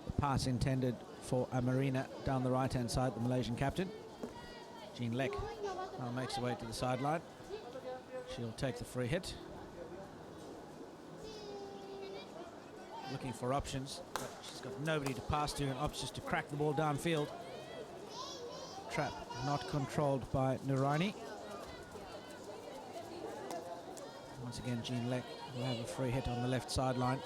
The pass intended for Amarina down the right-hand side, the Malaysian captain. Jean Lek now makes her way to the sideline. She'll take the free hit. Looking for options, but she's got nobody to pass to, and options to crack the ball downfield. Trap not controlled by Naraini. Once again, Jean Lek will have a free hit on the left sideline.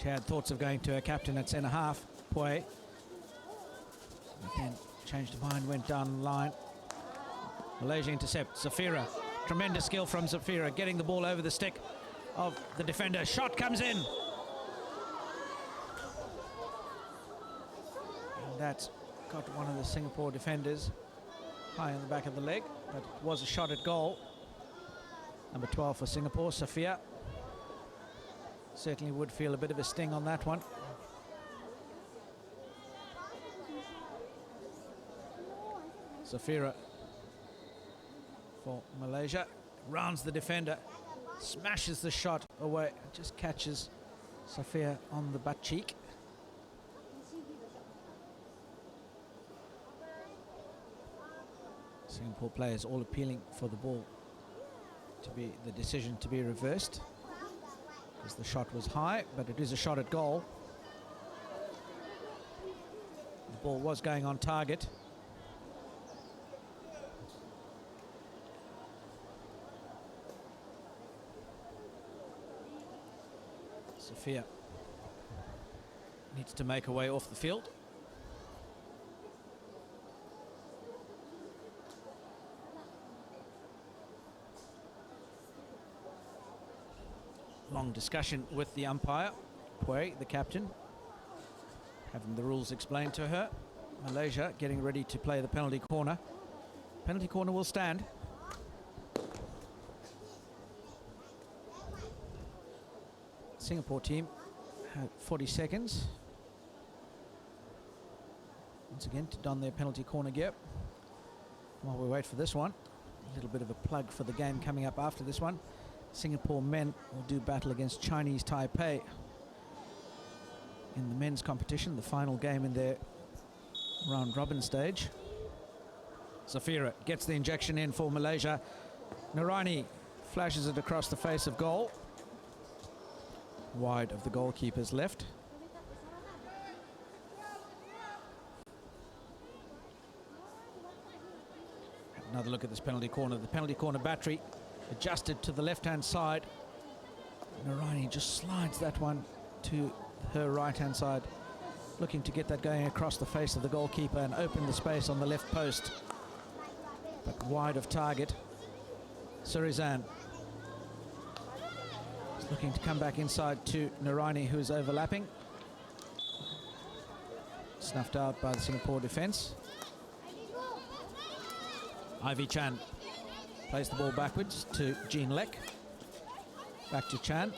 She had thoughts of going to her captain at centre half, Pue. Then changed her mind, went down the line. Malaysia intercept. Zafira, tremendous skill from Zafira, getting the ball over the stick of the defender. Shot comes in. And that's got one of the Singapore defenders high in the back of the leg, but it was a shot at goal. Number 12 for Singapore, Safia. Certainly would feel a bit of a sting on that one. Zafira for Malaysia. Rounds the defender, smashes the shot away, just catches Safia on the butt cheek. Singapore players all appealing for the ball to be, the decision to be reversed, because the shot was high, but it is a shot at goal. The ball was going on target. Safia needs to make her way off the field. Long discussion with the umpire, Pue, the captain, having the rules explained to her. Malaysia getting ready to play the penalty corner. Penalty corner will stand. Singapore team had 40 seconds. Once again to don their penalty corner gear. While we wait for this one, a little bit of a plug for the game coming up after this one. Singapore men will do battle against Chinese Taipei in the men's competition, the final game in their round-robin stage. Zafira gets the injection in for Malaysia. Narani flashes it across the face of goal. Wide of the goalkeeper's left. Another look at this penalty corner. The penalty corner battery adjusted to the left-hand side. Narani just slides that one to her right-hand side, looking to get that going across the face of the goalkeeper and open the space on the left post. But wide of target. Surizan is looking to come back inside to Narani, who is overlapping. Snuffed out by the Singapore defence. Ivy Chan plays the ball backwards to Jean Lek. Back to Chan.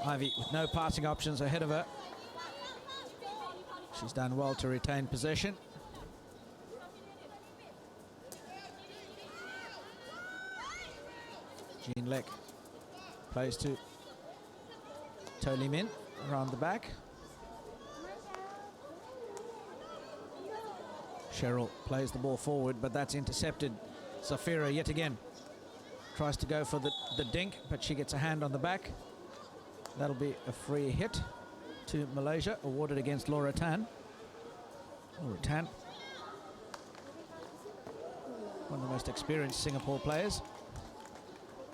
Ivy with no passing options ahead of her. She's done well to retain possession. Jean Lek plays to To Lee Min around the back. Cheryl plays the ball forward, but that's intercepted. Zafira yet again tries to go for the dink, but she gets a hand on the back. That'll be a free hit to Malaysia, awarded against Laura Tan. Laura Tan, one of the most experienced Singapore players.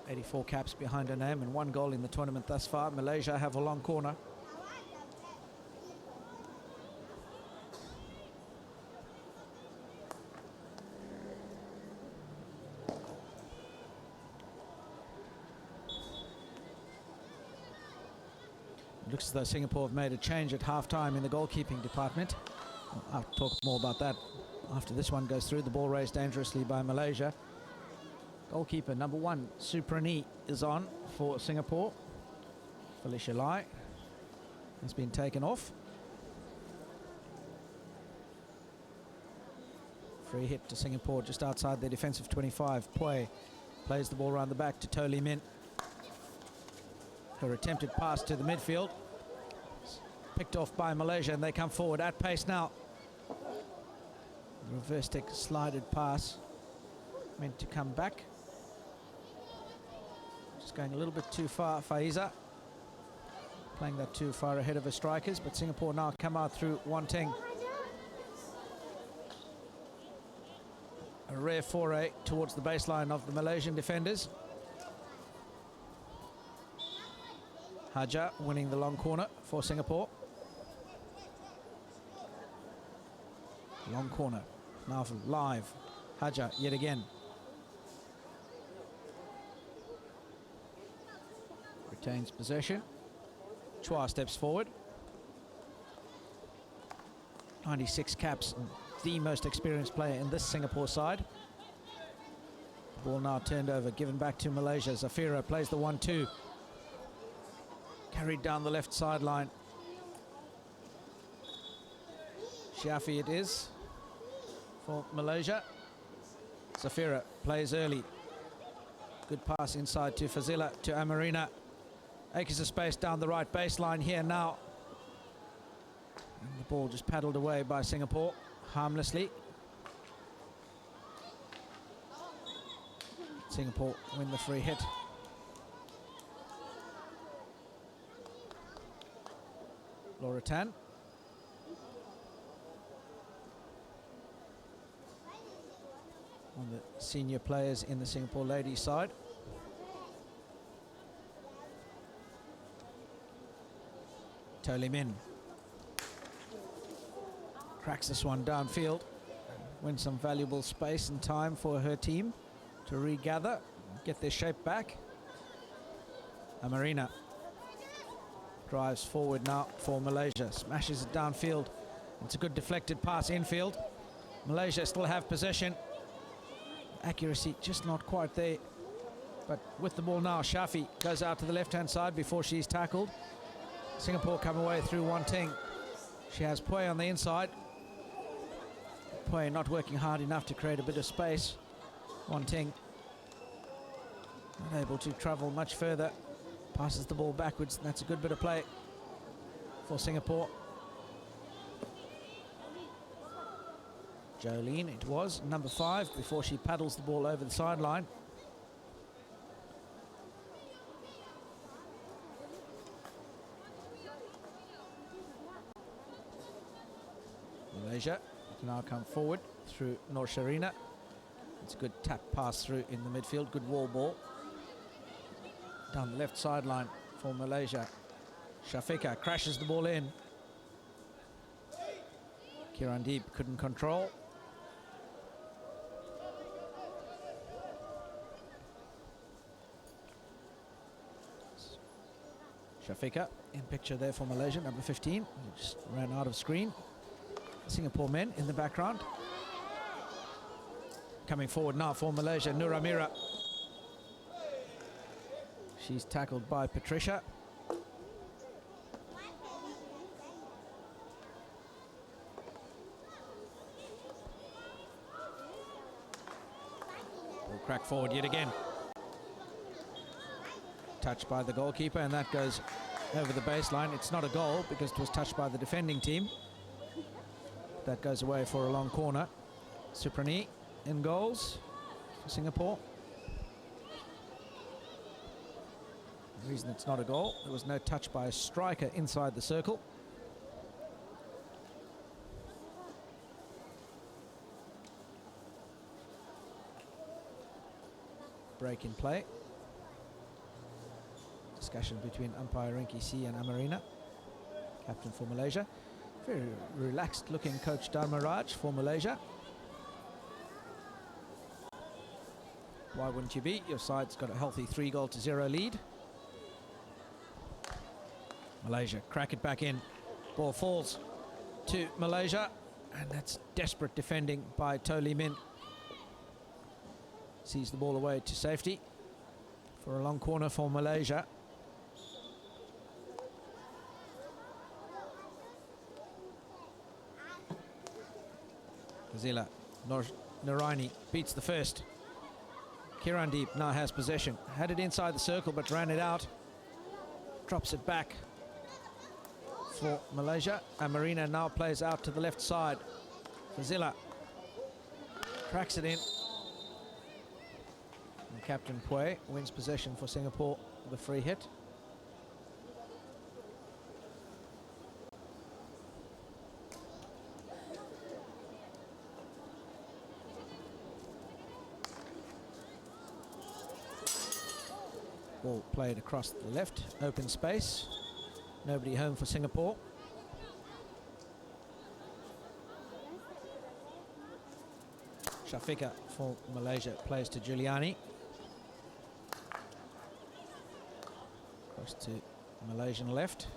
84 caps behind her name and 1 goal in the tournament thus far. Malaysia have a long corner. It looks as though Singapore have made a change at half-time in the goalkeeping department. I'll talk more about that after this one goes through. The ball raised dangerously by Malaysia. Goalkeeper number 1, Suprani, is on for Singapore. Felicia Lai has been taken off. Free hit to Singapore just outside their defensive 25. Pui plays the ball around the back to To Lee Min. Her attempted pass to the midfield. Picked off by Malaysia, and they come forward at pace now. Reverse stick slided pass. Meant to come back. Just going a little bit too far. Faiza playing that too far ahead of her strikers, but Singapore now come out through Wanting. A rare foray towards the baseline of the Malaysian defenders. Haja winning the long corner for Singapore. Long corner. Now for Live. Haja yet again. Retains possession. Chua steps forward. 96 caps, the most experienced player in this Singapore side. Ball now turned over, given back to Malaysia. Zafira plays the 1-2. Carried down the left sideline. Shafi it is for Malaysia. Zafira plays early. Good pass inside to Fazila, to Amarina. Acres of space down the right baseline here now. And the ball just paddled away by Singapore, harmlessly. Singapore win the free hit. Laura Tan. One of the senior players in the Singapore ladies side. To Lee Min cracks this one downfield. Wins some valuable space and time for her team to regather, get their shape back. Amarina drives forward now for Malaysia, smashes it downfield. It's a good deflected pass infield. Malaysia still have possession. Accuracy just not quite there. But with the ball now, Shafi goes out to the left-hand side before she's tackled. Singapore come away through Wanting. She has Pui on the inside. Pui not working hard enough to create a bit of space. Wanting Not able to travel much further. Passes the ball backwards. That's a good bit of play for Singapore. Jolene, it was, number 5, before she paddles the ball over the sideline. Malaysia can now come forward through Nur Sharina. It's a good tap pass through in the midfield, good wall ball. Down the left sideline for Malaysia. Shafiqa crashes the ball in. Kirandeep couldn't control. Shafiqa in picture there for Malaysia, number 15. He just ran out of screen. Singapore men in the background. Coming forward now for Malaysia, Nur Amira. She's tackled by Patricia. Ball crack forward yet again. Touched by the goalkeeper, and that goes over the baseline. It's not a goal because it was touched by the defending team. That goes away for a long corner. Suprani in goals for Singapore. The reason it's not a goal, there was no touch by a striker inside the circle. Break in play. Discussion between umpire Rinki C and Amarina, captain for Malaysia. Very relaxed looking coach Dharmaraj for Malaysia. Why wouldn't you be? Your side's got a healthy 3-0 lead. Malaysia crack it back in. Ball falls to Malaysia, and that's desperate defending by Toli Min. Sees the ball away to safety for a long corner for Malaysia. Fazila Naraini beats the first. Kirandeep now has possession. Had it inside the circle but ran it out. Drops it back for Malaysia. Amarina now plays out to the left side. Fazila cracks it in. And Captain Pue wins possession for Singapore with a free hit. Ball played across the left, open space. Nobody home for Singapore. Shafiqa for Malaysia plays to Giuliani. Across to Malaysian left.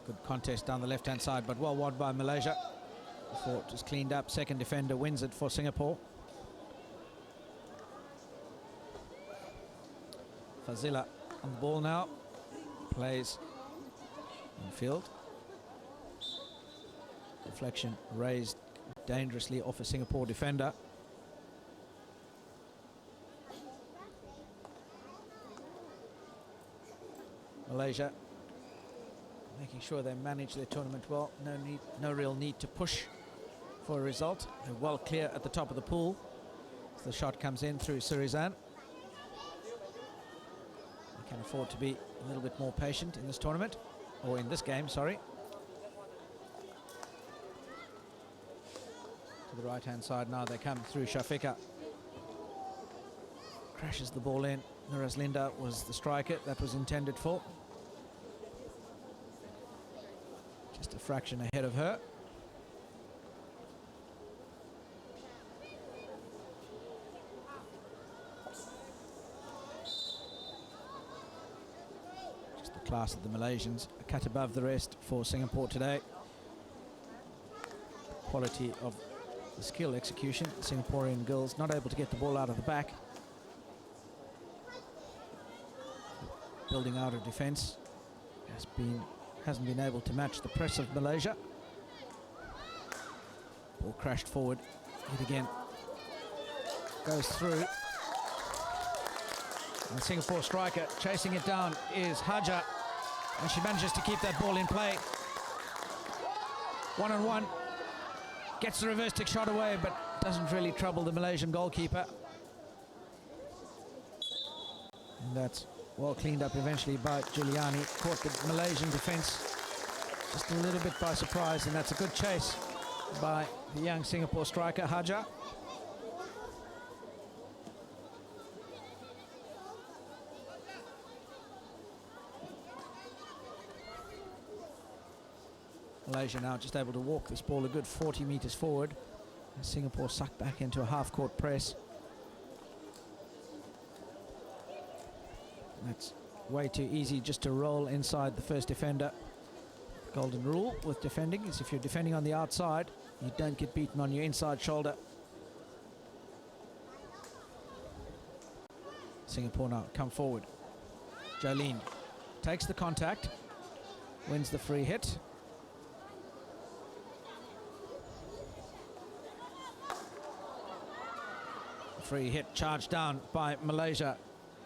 Good contest down the left-hand side, but well won by Malaysia. Before it was cleaned up, second defender wins it for Singapore. Fazila on the ball now, plays in field. Deflection raised dangerously off a Singapore defender. Malaysia making sure they manage their tournament well. No real need to push for a result. They're well clear at the top of the pool. So the shot comes in through Sirizan. They can afford to be a little bit more patient in this tournament, or in this game, sorry. To the right-hand side now they come through Shafiqa. Crashes the ball in. Nuraz Linda was the striker that was intended for. Just a fraction ahead of her. Just the class of the Malaysians, a cut above the rest for Singapore today. Quality of the skill execution. Singaporean girls not able to get the ball out of the back. Building out of defence hasn't been able to match the press of Malaysia. Ball crashed forward Hit again. Goes through. And Singapore striker chasing it down is Haja. And she manages to keep that ball in play. 1-on-1. Gets the reverse stick shot away, but doesn't really trouble the Malaysian goalkeeper. And that's well cleaned up eventually by Giuliani. Caught the Malaysian defence just a little bit by surprise, and that's a good chase by the young Singapore striker, Haja. Malaysia now just able to walk this ball a good 40 metres forward. As Singapore sucked back into a half-court press. That's way too easy just to roll inside the first defender. Golden rule with defending is if you're defending on the outside, you don't get beaten on your inside shoulder. Singapore now come forward. Jolene takes the contact, wins the free hit. Free hit charged down by Malaysia.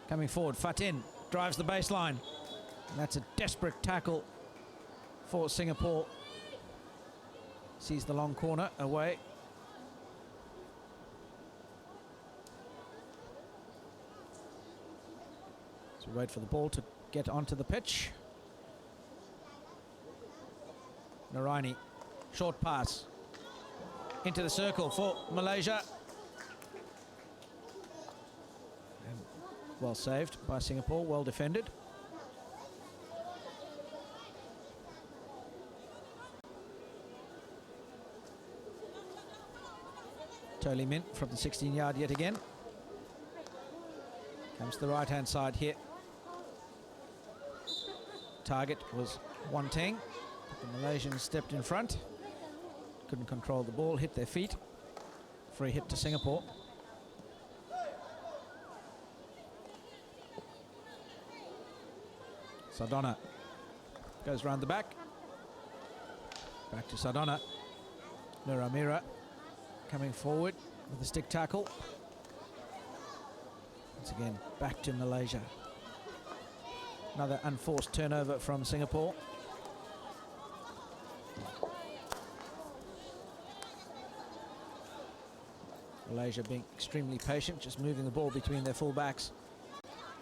Coming forward, Fatin drives the baseline. And that's a desperate tackle for Singapore. Sees the long corner away. So wait for the ball to get onto the pitch. Naraini, short pass into the circle for Malaysia. And well saved by Singapore, well defended. Totally Mint from the 16-yard yet again. Comes to the right-hand side here. Target was Wanteng. The Malaysians stepped in front. Couldn't control the ball, hit their feet. Free hit to Singapore. Sardonna goes round the back. Back to Sardonna. Muramira coming forward with a stick tackle. Once again, back to Malaysia. Another unforced turnover from Singapore. Malaysia being extremely patient, just moving the ball between their full backs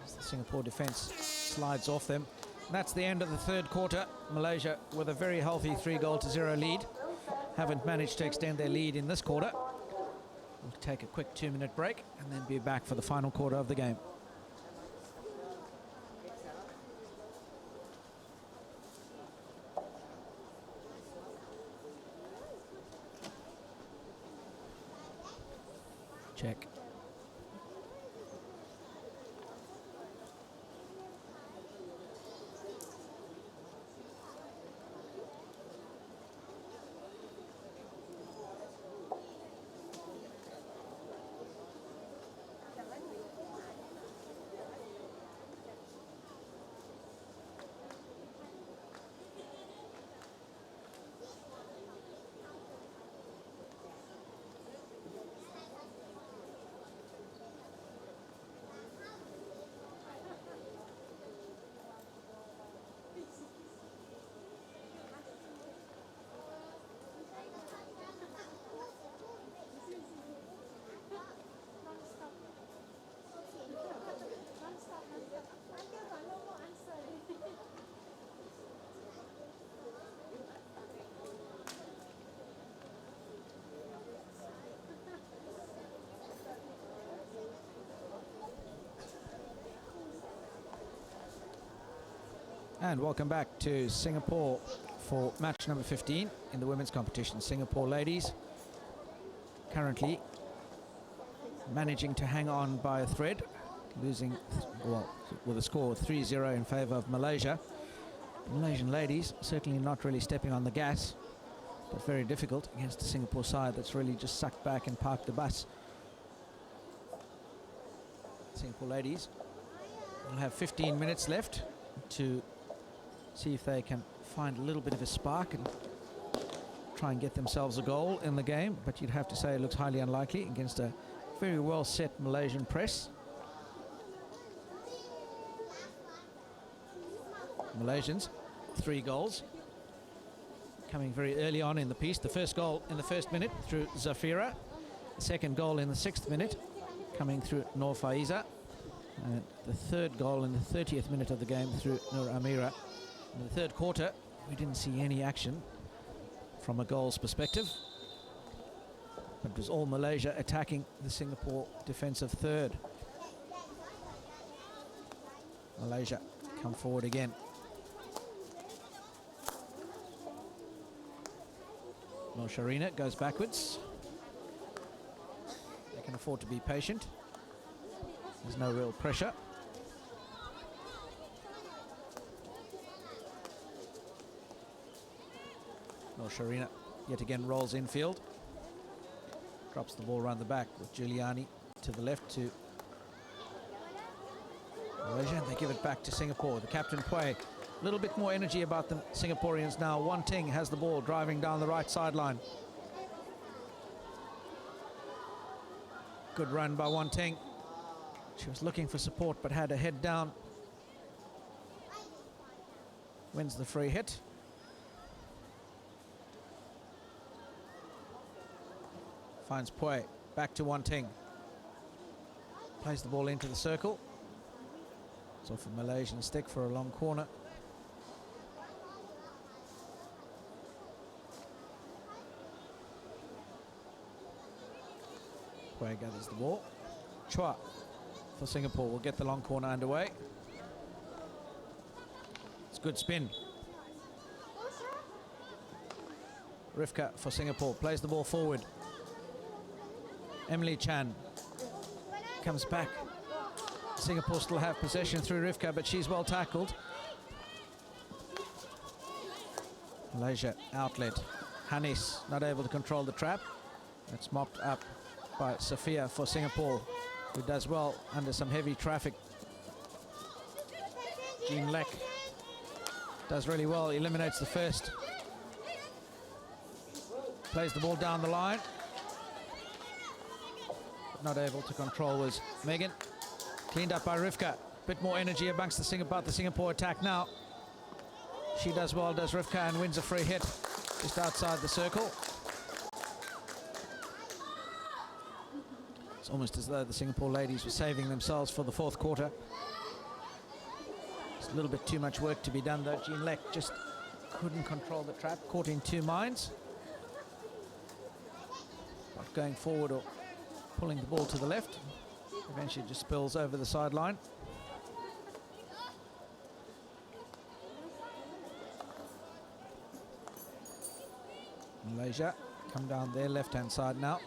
as the Singapore defence slides off them. And that's the end of the third quarter. Malaysia with a very healthy 3-0 lead. Haven't managed to extend their lead in this quarter. We'll take a quick 2-minute break and then be back for the final quarter of the game. Check. And welcome back to Singapore for match number 15 in the women's competition. Singapore ladies currently managing to hang on by a thread, losing well with a score of 3-0 in favour of Malaysia. The Malaysian ladies certainly not really stepping on the gas, but very difficult against the Singapore side that's really just sucked back and parked the bus. Singapore ladies will have 15 minutes left to see if they can find a little bit of a spark and try and get themselves a goal in the game, but you'd have to say it looks highly unlikely against a very well set Malaysian press. Malaysians, 3 goals coming very early on in the piece. The first goal in the first minute through Zafira, the second goal in the 6th minute coming through Nur Faiza, and the third goal in the 30th minute of the game through Nur Amira. In the third quarter, we didn't see any action from a goals perspective, but it was all Malaysia attacking the Singapore defensive third. Malaysia come forward again. Nur Sharina goes backwards. They can afford to be patient. There's no real pressure. Nur Sharina yet again rolls infield. Drops the ball around the back with Giuliani to the left to Malaysia. They give it back to Singapore. The captain Pui. A little bit more energy about the Singaporeans now. Wan Ting has the ball driving down the right sideline. Good run by Wan Ting. She was looking for support but had her head down. Wins the free hit. Finds Pui. Back to Wan Ting. Plays the ball into the circle. It's off a Malaysian stick for a long corner. Pui gathers the ball. Chua for Singapore will get the long corner underway. It's good spin. Rivka for Singapore plays the ball forward. Emily Chan comes back. Singapore still have possession through Rivka, but she's well tackled. Malaysia outlet. Hanis not able to control the trap. It's mopped up by Sophia for Singapore, who does well under some heavy traffic. Jean Lek does really well, eliminates the first. Plays the ball down the line. Not able to control was Megan. Cleaned up by Rivka. Bit more energy amongst the Singapore attack now. She does well, does Rivka, and wins a free hit just outside the circle. It's almost as though the Singapore ladies were saving themselves for the fourth quarter. It's a little bit too much work to be done though. Jean Lek just couldn't control the trap, caught in 2 minds. Not going forward or pulling the ball to the left. Eventually just spills over the sideline. Malaysia come down their left-hand side now.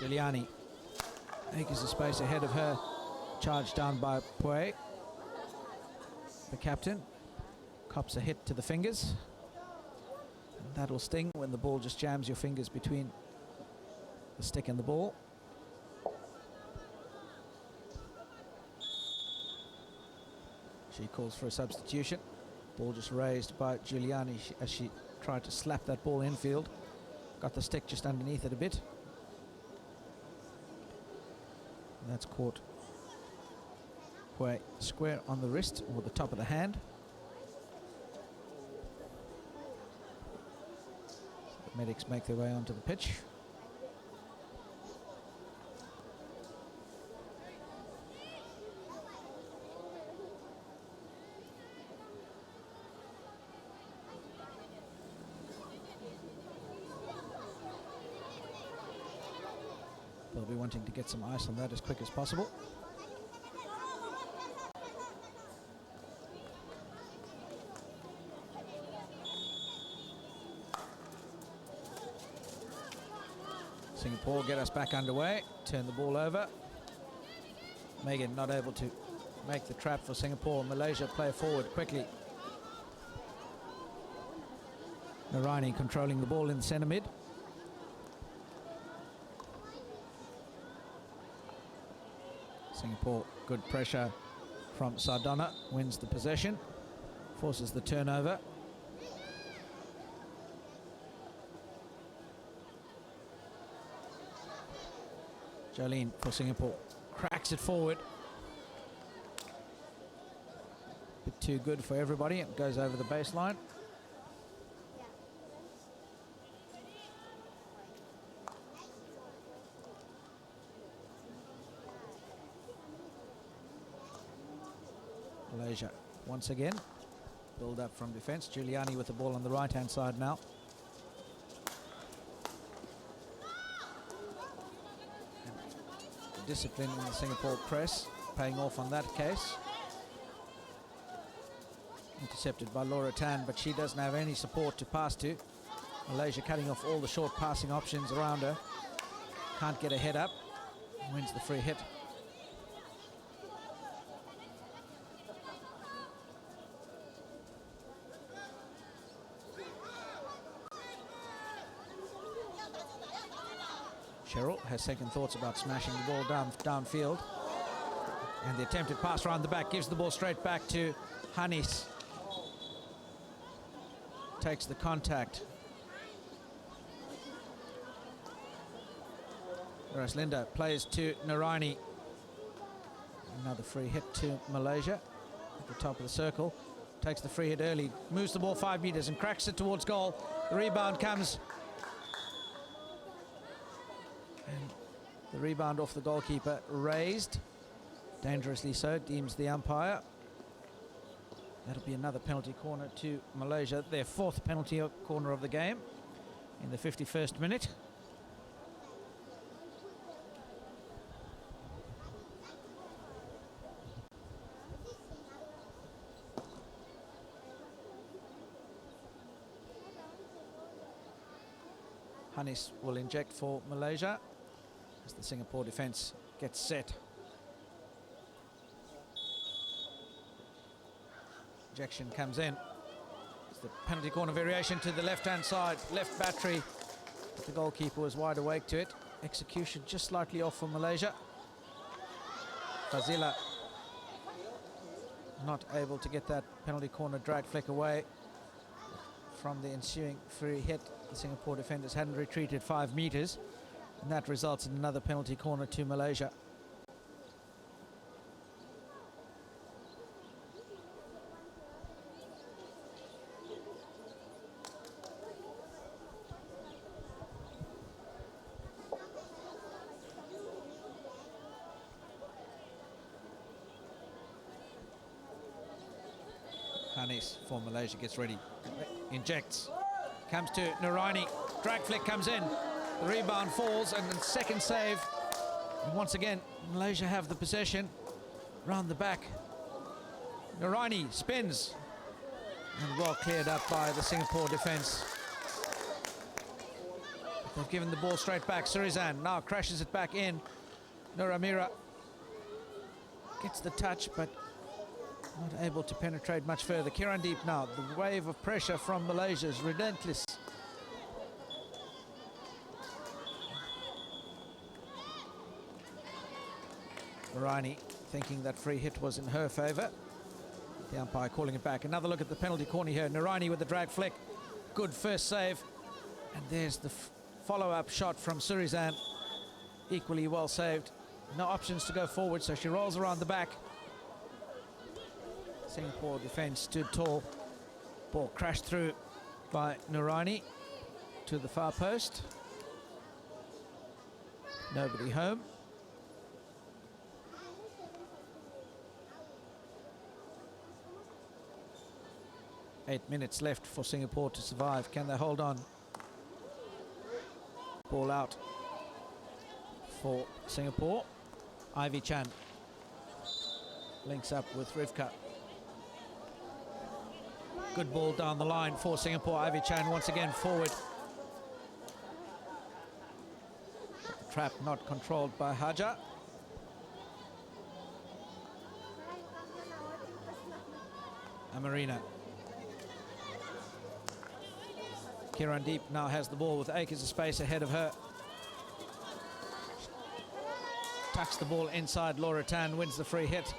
Giuliani makes a space ahead of her. Charged down by Pui. The captain cops a hit to the fingers. And that'll sting when the ball just jams your fingers between the stick and the ball. She calls for a substitution. Ball just raised by Giuliani as she tried to slap that ball infield. Got the stick just underneath it a bit. And that's caught Pui square on the wrist or the top of the hand. The medics make their way onto the pitch. They'll be wanting to get some ice on that as quick as possible. Singapore get us back underway, turn the ball over. Megan not able to make the trap for Singapore. Malaysia play forward quickly. Narani controlling the ball in the centre mid. Singapore, good pressure from Sardana, wins the possession. Forces the turnover. Jolene for Singapore cracks it forward. Bit too good for everybody. It goes over the baseline. Malaysia once again build up from defence. Giuliani with the ball on the right hand side now. Discipline in the Singapore press paying off on that case. Intercepted by Laura Tan, but she doesn't have any support to pass to. Malaysia cutting off all the short passing options around her. Can't get a head up. Wins the free hit. Cheryl has second thoughts about smashing the ball downfield. And the attempted pass around the back gives the ball straight back to Hanis. Takes the contact. Whereas Linda plays to Naraini. Another free hit to Malaysia at the top of the circle. Takes the free hit early. Moves the ball 5 meters and cracks it towards goal. The rebound comes. And the rebound off the goalkeeper raised. Dangerously so, deems the umpire. That'll be another penalty corner to Malaysia. Their fourth penalty corner of the game in the 51st minute. Hanis will inject for Malaysia as the Singapore defence gets set. Injection comes in. It's the penalty corner variation to the left-hand side, left battery. But the goalkeeper was wide awake to it. Execution just slightly off for Malaysia. Fazila not able to get that penalty corner drag flick away from the ensuing free hit. The Singapore defenders hadn't retreated 5 meters, and that results in another penalty corner to Malaysia. Hanis for Malaysia gets ready, injects, comes to Naraini, drag flick comes in, the rebound falls and the second save. And once again, Malaysia have the possession round the back. Naraini spins and well cleared up by the Singapore defence. They've given the ball straight back. Surizan now crashes it back in. Nuramira gets the touch but not able to penetrate much further. Kirandeep now, the wave of pressure from Malaysia is relentless. Naraini thinking that free hit was in her favour. The umpire calling it back. Another look at the penalty corner here. Naraini with the drag flick. Good first save. And there's the follow-up shot from Surizan. Equally well saved. No options to go forward, so she rolls around the back. Singapore defence stood tall. Ball crashed through by Naraini to the far post. Nobody home. Eight minutes left for Singapore to survive. Can they hold on? Ball out for Singapore. Ivy Chan links up with Rivka. Good ball down the line for Singapore. Ivy Chan once again forward. The trap not controlled by Haja. Amarina. Kirandeep now has the ball with acres of space ahead of her. Tucks the ball inside. Laura Tan wins the free hit.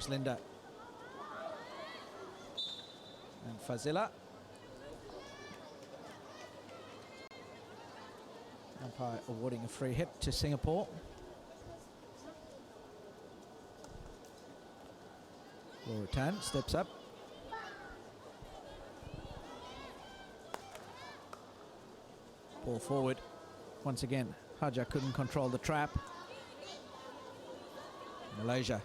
Linda and Fazila. Umpire awarding a free hit to Singapore. Laura Tan steps up. Ball forward. Once again, Haja couldn't control the trap. Malaysia.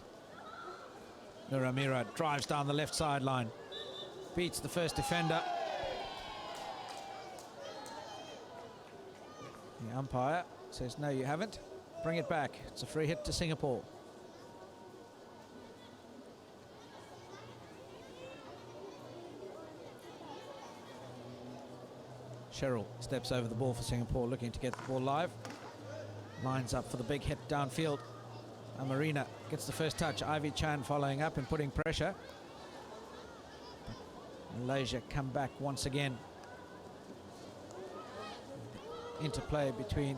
Nuramira drives down the left sideline. Beats the first defender. The umpire says, no, you haven't. Bring it back. It's a free hit to Singapore. Cheryl steps over the ball for Singapore, looking to get the ball live. Lines up for the big hit downfield. Amarina gets the first touch. Ivy Chan following up and putting pressure. Malaysia come back once again. Interplay between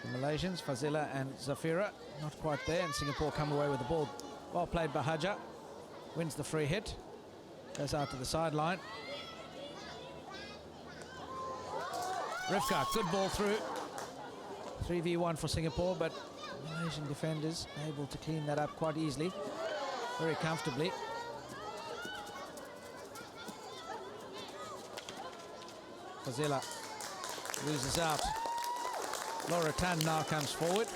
the Malaysians, Fazila and Zafira. Not quite there, and Singapore come away with the ball. Well played by Haja. Wins the free hit. Goes out to the sideline. Rivka, good ball through. 3v1 for Singapore, but Malaysian defenders able to clean that up quite easily, very comfortably. Fazila loses out. Laura Tan now comes forward.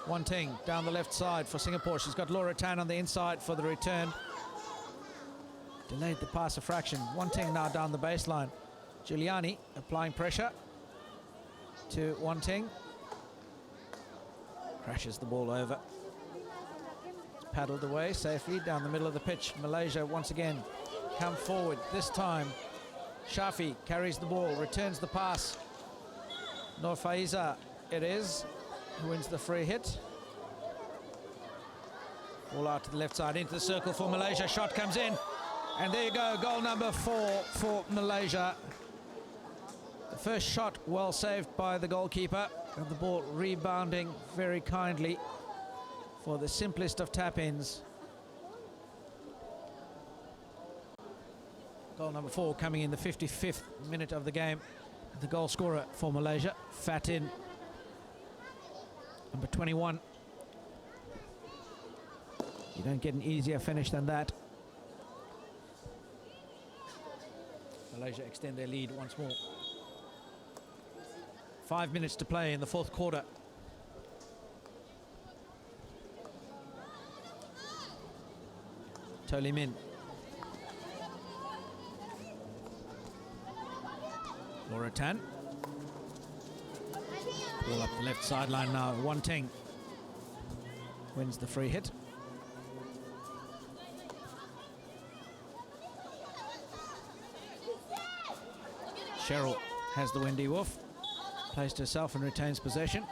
Wanting down the left side for Singapore. She's got Laura Tan on the inside for the return. Delayed the pass a fraction. Wanting now down the baseline. Giuliani applying pressure to Wanting. Crashes the ball over. It's paddled away safely down the middle of the pitch. Malaysia once again come forward. This time Shafi carries the ball, returns the pass. Nur Faiza it is, who wins the free hit. Ball out to the left side into the circle for Malaysia. Shot comes in. And there you go, goal number 4 for Malaysia. The first shot well saved by the goalkeeper, and the ball rebounding very kindly for the simplest of tap-ins. Goal number 4 coming in the 55th minute of the game. The goal scorer for Malaysia, Fatin, number 21. You don't get an easier finish than that. Malaysia extend their lead once more. 5 minutes to play in the 4th quarter. Toli Min. Laura Tan. Ball up the left sideline now. Wanting wins the free hit. Cheryl has the windy woof, placed herself and retains possession.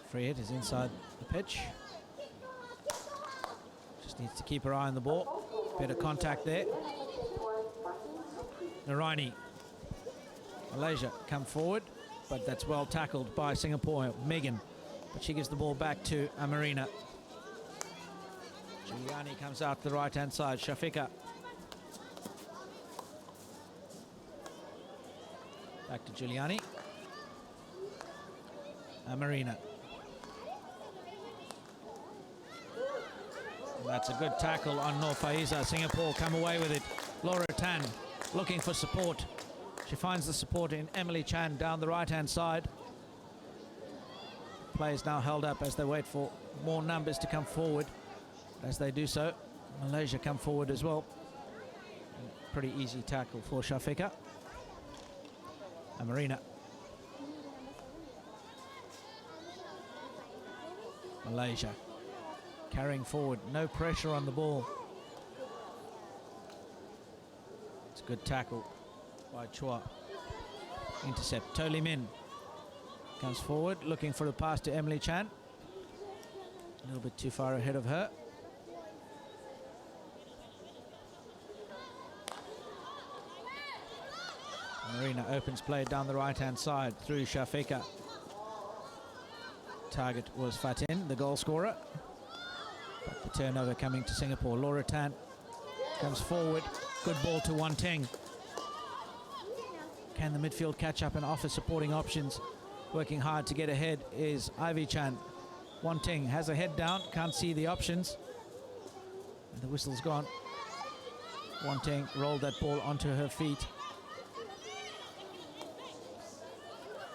Free hit is inside the pitch. Just needs to keep her eye on the ball. Better contact there. Naraini. Malaysia come forward, but that's well tackled by Singapore, Megan. But she gives the ball back to Amarina. Giuliani comes out the right-hand side. Shafika. Back to Giuliani. Amarina. And that's a good tackle on Nur Faiza. Singapore come away with it. Laura Tan looking for support. She finds the support in Emily Chan down the right-hand side. Play is now held up as they wait for more numbers to come forward. As they do so, Malaysia come forward as well. Pretty easy tackle for Shafika. Amarina. Malaysia carrying forward, no pressure on the ball. It's a good tackle by Chua. Intercept. Toli Min comes forward, looking for the pass to Emily Chan. A little bit too far ahead of her. Marina opens play down the right-hand side through Shafika. Target was Fatin, the goal scorer. But the turnover coming to Singapore. Laura Tan comes forward. Good ball to Wan Ting. Can the midfield catch up and offer supporting options? Working hard to get ahead is Ivy Chan. Wan Ting has a head down, can't see the options. And the whistle's gone. Wan Ting rolled that ball onto her feet.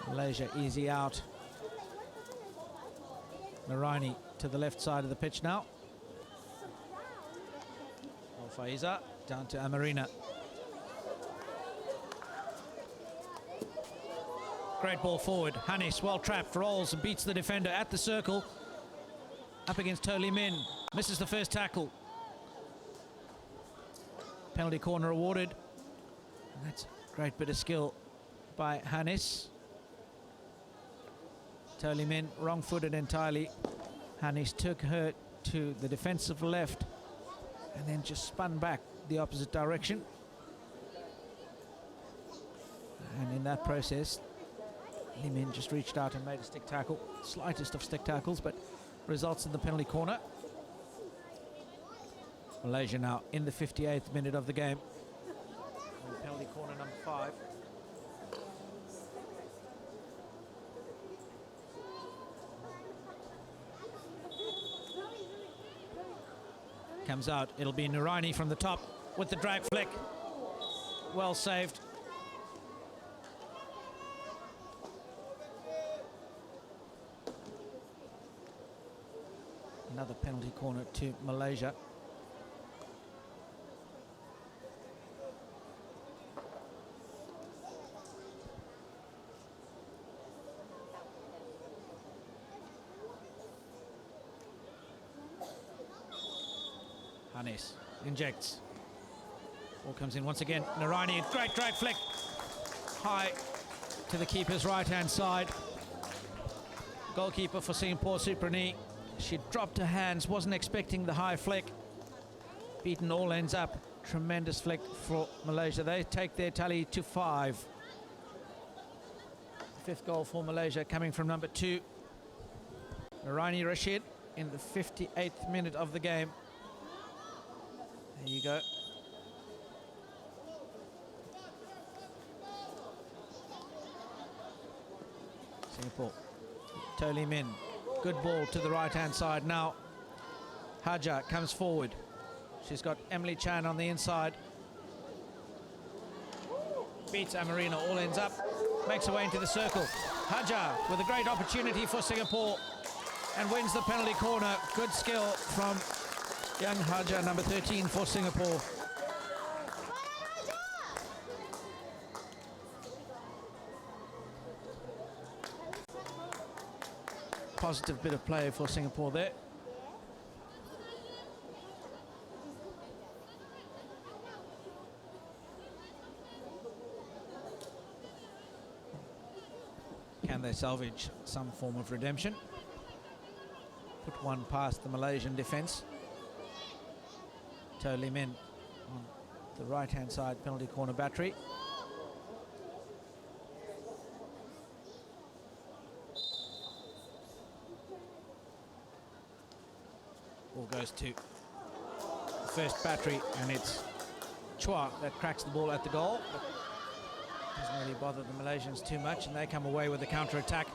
Malaysia easy out. Narani to the left side of the pitch now. Faiza down to Amarina. Great ball forward. Hanis, well trapped, rolls and beats the defender at the circle. Up against Toli Min. Misses the first tackle. Penalty corner awarded. And that's a great bit of skill by Hanis. Toli Min wrong-footed entirely. Hanis took her to the defensive left and then just spun back the opposite direction. And in that process, Limin just reached out and made a stick tackle. Slightest of stick tackles, but results in the penalty corner. Malaysia now in the 58th minute of the game. And penalty corner number 5. Comes out, it'll be Nuraini from the top with the drag flick. Well saved. Another penalty corner to Malaysia. Hanis injects. Ball comes in once again. Naraini, great drag flick. High to the keeper's right-hand side. Goalkeeper for Singapore, Suprani. She dropped her hands, wasn't expecting the high flick. Beaten all ends up. Tremendous flick for Malaysia. They take their tally to 5. 5th goal for Malaysia coming from number 2. Naraini Rashid in the 58th minute of the game. There you go. Singapore. Toli Min. Good ball to the right-hand side now. Haja comes forward. She's got Emily Chan on the inside. Beats Amarina, all ends up. Makes her way into the circle. Haja with a great opportunity for Singapore and wins the penalty corner. Good skill from young Haja, number 13 for Singapore. Positive bit of play for Singapore there. Can they salvage some form of redemption? Put one past the Malaysian defence. Toli Min on the right-hand side penalty corner battery. Ball goes to the first battery, and it's Chua that cracks the ball at the goal. But doesn't really bother the Malaysians too much, and they come away with the counter-attack.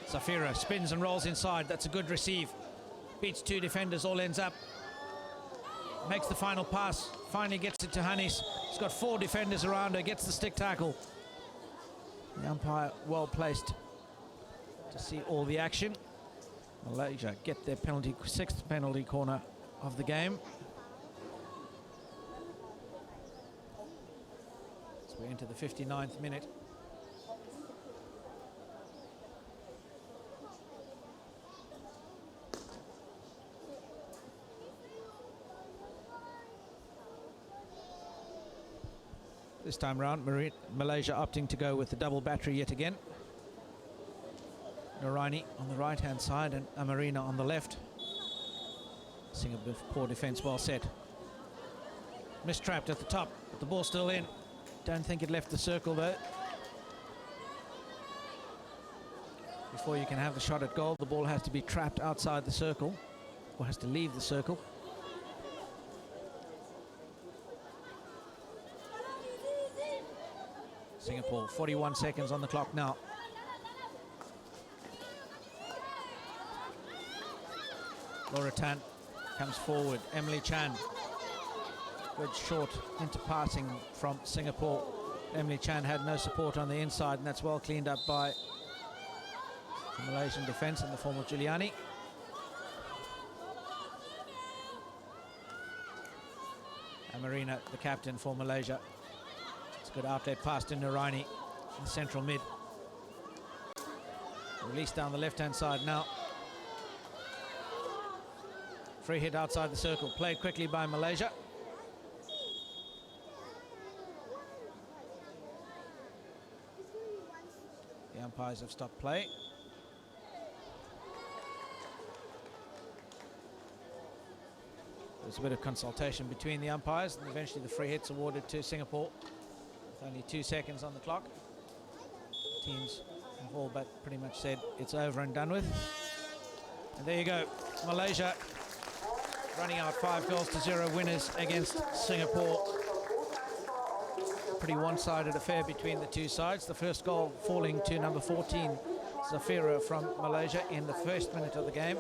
Safira spins and rolls inside. That's a good receive. Beats 2 defenders, all ends up. Makes the final pass, finally gets it to Hanis. He's got 4 defenders around her, gets the stick tackle. The umpire well placed to see all the action. Malaysia get their penalty, 6th penalty corner of the game. So we're into the 59th minute. This time round, Malaysia opting to go with the double battery yet again. Naraini on the right-hand side and Amarina on the left. Singapore poor defence, well set. Mistrapped at the top, but the ball still in. Don't think it left the circle though. Before you can have the shot at goal, the ball has to be trapped outside the circle, or has to leave the circle. Singapore, 41 seconds on the clock now. Laura Tan comes forward. Emily Chan. Good short interpassing from Singapore. Emily Chan had no support on the inside, and that's well cleaned up by the Malaysian defence in the form of Giuliani. And Marina, the captain for Malaysia. It's a good outlet pass to Nuraini in the central mid. Release down the left-hand side now. Free hit outside the circle, played quickly by Malaysia. The umpires have stopped play. There's a bit of consultation between the umpires, and eventually the free hit's awarded to Singapore with only 2 seconds on the clock. Teams have all but pretty much said it's over and done with. And there you go, Malaysia running out 5-0 winners against Singapore. Pretty one-sided affair between the two sides. The first goal falling to number 14, Zafira from Malaysia in the first minute of the game.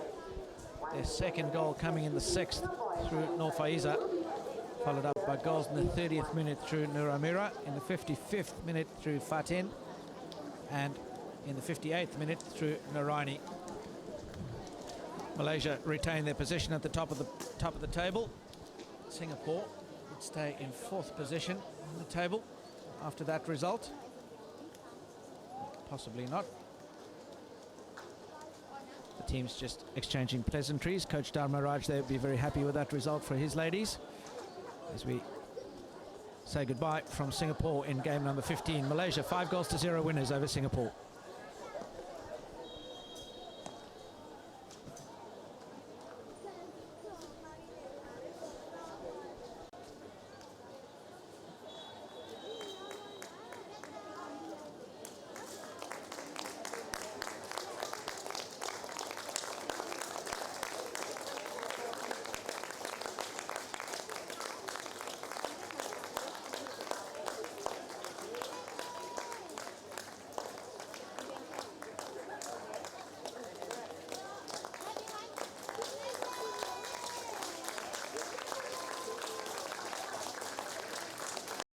Their second goal coming in the 6th through Nur Faiza, followed up by goals in the 30th minute through Nur Amira, in the 55th minute through Fatin, and in the 58th minute through Nuraini. Malaysia retain their position at the top of the table. Singapore would stay in 4th position on the table after that result. Possibly not. The team's just exchanging pleasantries. Coach Dharmaraj there would be very happy with that result for his ladies. As we say goodbye from Singapore in game number 15. Malaysia 5-0 winners over Singapore.